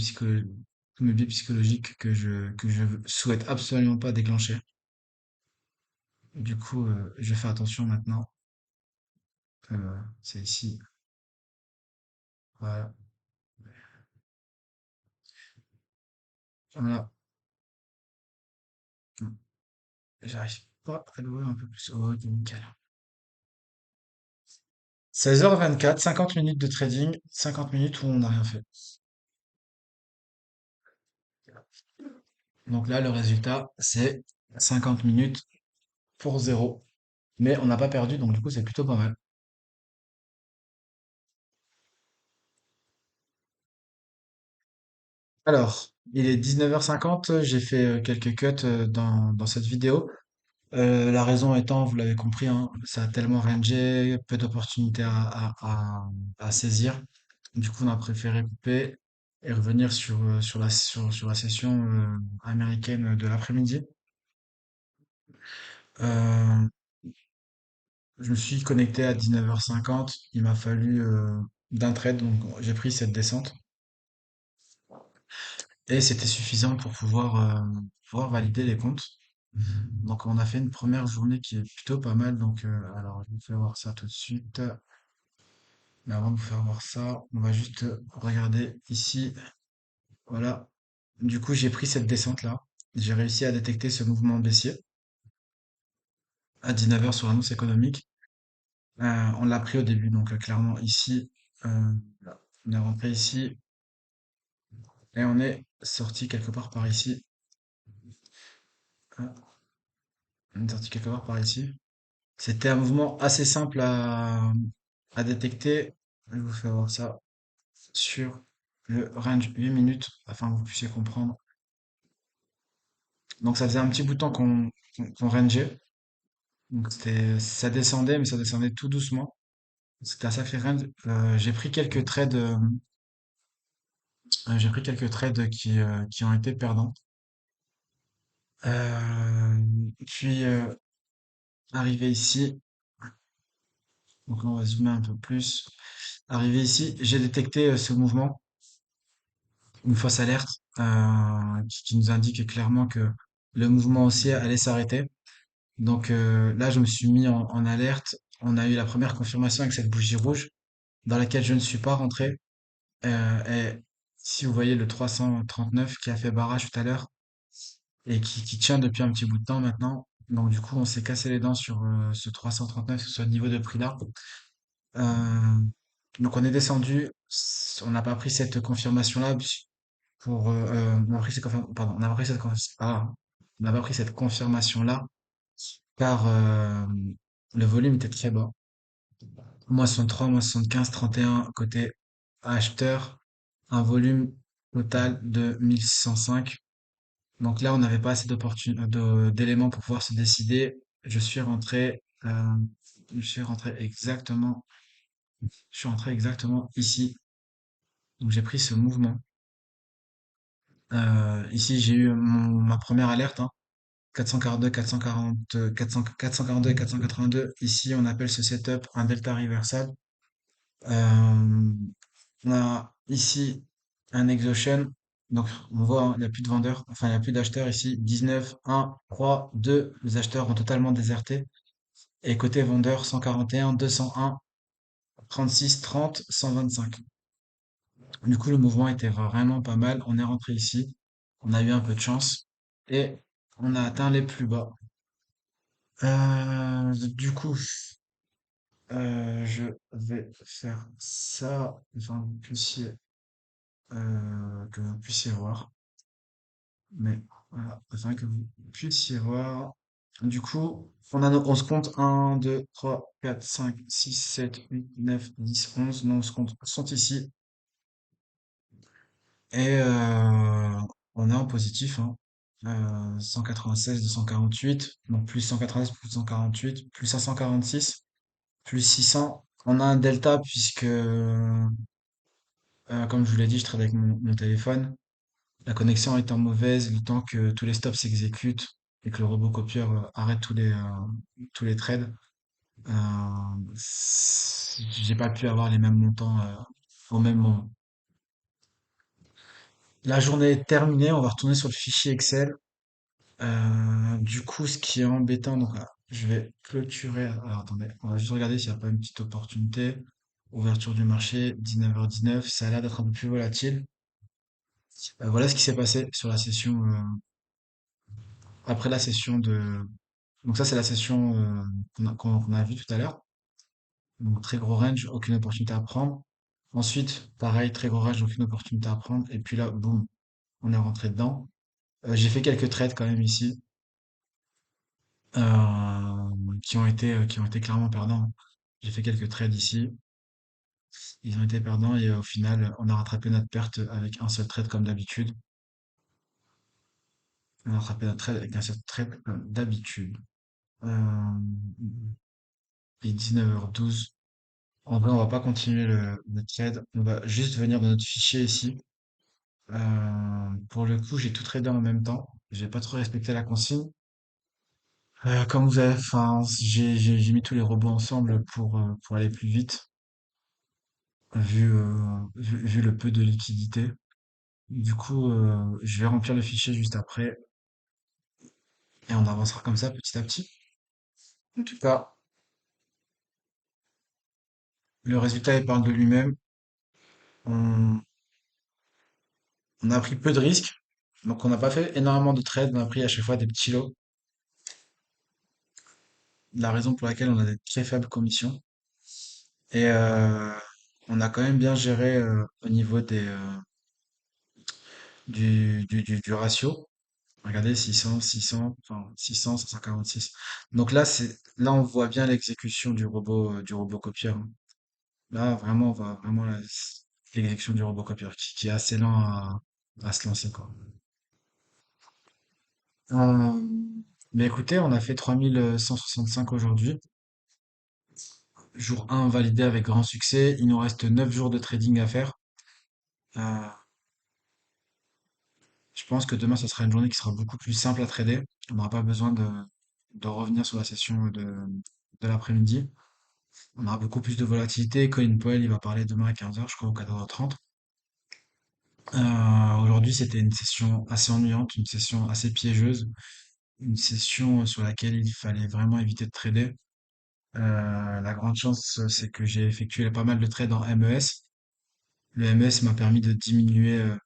S1: tous mes biais psychologiques que je souhaite absolument pas déclencher. Du coup, je vais faire attention maintenant. C'est ici, voilà. Voilà. J'arrive pas à l'ouvrir un peu plus. Oh, ok, nickel. 16h24, 50 minutes de trading, 50 minutes où on n'a rien fait. Donc là, le résultat, c'est 50 minutes pour zéro. Mais on n'a pas perdu, donc du coup, c'est plutôt pas mal. Alors, il est 19h50, j'ai fait quelques cuts dans cette vidéo. La raison étant, vous l'avez compris, hein, ça a tellement rangé, peu d'opportunités à saisir. Du coup, on a préféré couper et revenir sur la session américaine de l'après-midi. Euh, je me suis connecté à 19h50. Il m'a fallu d'un trade, donc j'ai pris cette descente. Et c'était suffisant pour pouvoir valider les comptes. Donc on a fait une première journée qui est plutôt pas mal. Donc alors je vous fais voir ça tout de suite. Mais avant de vous faire voir ça, on va juste regarder ici. Voilà. Du coup, j'ai pris cette descente-là. J'ai réussi à détecter ce mouvement baissier à 19h sur l'annonce économique. On l'a pris au début, donc clairement ici, là. On est rentré ici et on est sorti quelque part par ici. Ah, on est sorti quelque part par ici. C'était un mouvement assez simple à détecter. Je vous fais voir ça sur le range 8 minutes afin que vous puissiez comprendre. Donc ça faisait un petit bout de temps qu'on rangeait. Donc ça descendait, mais ça descendait tout doucement. C'était un sacré range. J'ai pris quelques trades qui ont été perdants. Puis arrivé ici, donc là on va zoomer un peu plus. Arrivé ici, j'ai détecté ce mouvement, une fausse alerte qui nous indique clairement que le mouvement haussier allait s'arrêter. Donc là, je me suis mis en alerte. On a eu la première confirmation avec cette bougie rouge dans laquelle je ne suis pas rentré. Et si vous voyez le 339 qui a fait barrage tout à l'heure et qui tient depuis un petit bout de temps maintenant. Donc du coup, on s'est cassé les dents sur ce 339, sur ce niveau de prix-là. Euh, donc on est descendu. On n'a pas pris cette confirmation-là on a pris pardon, on n'a pas pris on n'a pas pris cette confirmation-là car le volume était très bas. Moins 63, moins 75, 31 côté acheteur, un volume total de 1605. Donc là, on n'avait pas assez d'éléments pour pouvoir se décider. Je suis rentré, je suis rentré exactement, je suis rentré exactement ici. Donc j'ai pris ce mouvement. Ici, j'ai eu ma première alerte, hein. 442, 440, 400, 442 et 482. Ici, on appelle ce setup un delta reversal. Euh, on a ici un exhaustion. Donc, on voit, hein, il n'y a plus de vendeurs, enfin, il n'y a plus d'acheteurs ici. 19, 1, 3, 2. Les acheteurs ont totalement déserté. Et côté vendeur, 141, 201, 36, 30, 125. Du coup, le mouvement était vraiment pas mal. On est rentré ici. On a eu un peu de chance et on a atteint les plus bas. Du coup, je vais faire ça afin que que vous puissiez voir. Mais voilà, afin que vous puissiez voir. Du coup, on se compte un, 2, 3, 4, 5, 6, 7, 8, 9, 10, 11. Non, on se compte sont ici. Et on est en positif, hein. 196, 248, donc plus 196, plus 148, plus 546, plus 600. On a un delta puisque, comme je vous l'ai dit, je trade avec mon téléphone. La connexion étant mauvaise, le temps que tous les stops s'exécutent et que le robot copieur arrête tous les trades, j'ai pas pu avoir les mêmes montants au même moment. La journée est terminée, on va retourner sur le fichier Excel. Du coup, ce qui est embêtant, donc là, je vais clôturer. Alors attendez, on va juste regarder s'il n'y a pas une petite opportunité. Ouverture du marché, 19h19, ça a l'air d'être un peu plus volatile. Voilà ce qui s'est passé sur la session, après la session de. Donc ça, c'est la session qu'on a vue tout à l'heure. Donc très gros range, aucune opportunité à prendre. Ensuite, pareil, très gros range, aucune opportunité à prendre. Et puis là, boum, on est rentré dedans. J'ai fait quelques trades quand même ici, qui ont été clairement perdants. J'ai fait quelques trades ici, ils ont été perdants et au final, on a rattrapé notre perte avec un seul trade comme d'habitude. On a rattrapé notre trade avec un seul trade comme d'habitude. Euh, il est 19h12. En vrai, on va pas continuer le trade. On va juste venir dans notre fichier ici. Pour le coup, j'ai tout tradé en même temps. J'ai pas trop respecté la consigne. Comme vous avez, enfin, j'ai mis tous les robots ensemble pour aller plus vite, vu le peu de liquidité. Du coup, je vais remplir le fichier juste après et on avancera comme ça petit à petit. En tout cas, le résultat, il parle de lui-même. On, on a pris peu de risques, donc on n'a pas fait énormément de trades, on a pris à chaque fois des petits lots. La raison pour laquelle on a des très faibles commissions. Et on a quand même bien géré au niveau du ratio. Regardez, 600, 600, enfin 600, 546. Donc là on voit bien l'exécution du robot copieur, hein. Là vraiment, on voit vraiment l'exécution du robot copieur qui est assez lent à se lancer, quoi. Euh, mais écoutez, on a fait 3165 aujourd'hui. Jour 1 validé avec grand succès. Il nous reste 9 jours de trading à faire. Euh, je pense que demain, ce sera une journée qui sera beaucoup plus simple à trader. On n'aura pas besoin de revenir sur la session de l'après-midi. On aura beaucoup plus de volatilité. Colin Powell, il va parler demain à 15h, je crois, ou 14h30. Aujourd'hui, c'était une session assez ennuyante, une session assez piégeuse, une session sur laquelle il fallait vraiment éviter de trader. La grande chance, c'est que j'ai effectué pas mal de trades en MES. Le MS m'a permis de diminuer mon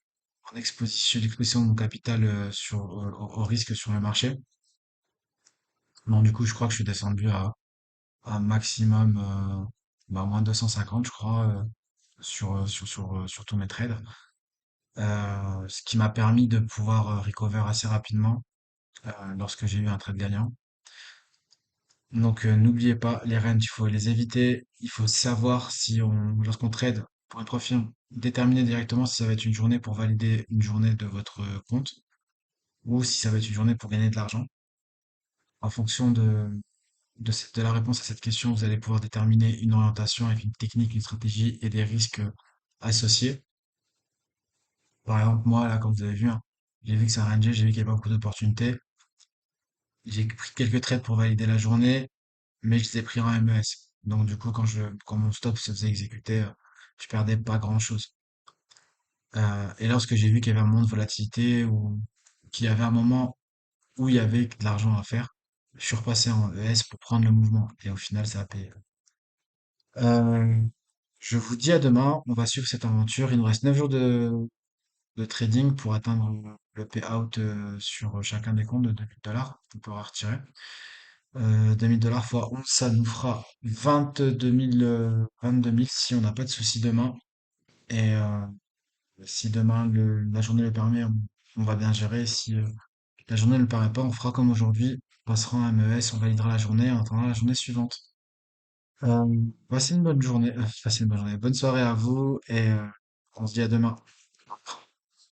S1: l'exposition de mon capital au risque sur le marché. Donc du coup, je crois que je suis descendu à un maximum moins 250, je crois, sur tous mes trades. Ce qui m'a permis de pouvoir recover assez rapidement lorsque j'ai eu un trade gagnant. Donc n'oubliez pas, les ranges, il faut les éviter. Il faut savoir si lorsqu'on trade pour un profil, déterminer directement si ça va être une journée pour valider une journée de votre compte ou si ça va être une journée pour gagner de l'argent. En fonction de la réponse à cette question, vous allez pouvoir déterminer une orientation avec une technique, une stratégie et des risques associés. Par exemple, moi, là, comme vous avez vu, hein, j'ai vu que ça rangeait, j'ai vu qu'il y avait pas beaucoup d'opportunités. J'ai pris quelques trades pour valider la journée, mais je les ai pris en MES. Donc, du coup, quand mon stop se faisait exécuter, je perdais pas grand-chose. Et lorsque j'ai vu qu'il y avait un moment de volatilité ou qu'il y avait un moment où il y avait de l'argent à faire, je suis repassé en ES pour prendre le mouvement. Et au final, ça a payé. Euh, je vous dis à demain. On va suivre cette aventure. Il nous reste 9 jours de trading pour atteindre le payout sur chacun des comptes de 2000 $. On pourra retirer. 2000 $ fois 11, ça nous fera 22 000 si on n'a pas de soucis demain. Et si demain la journée le permet, on va bien gérer. Si la journée ne le permet pas, on fera comme aujourd'hui. On passera en MES, on validera la journée en attendant la journée suivante. Passez une bonne journée. Passez une bonne journée. Bonne soirée à vous et on se dit à demain.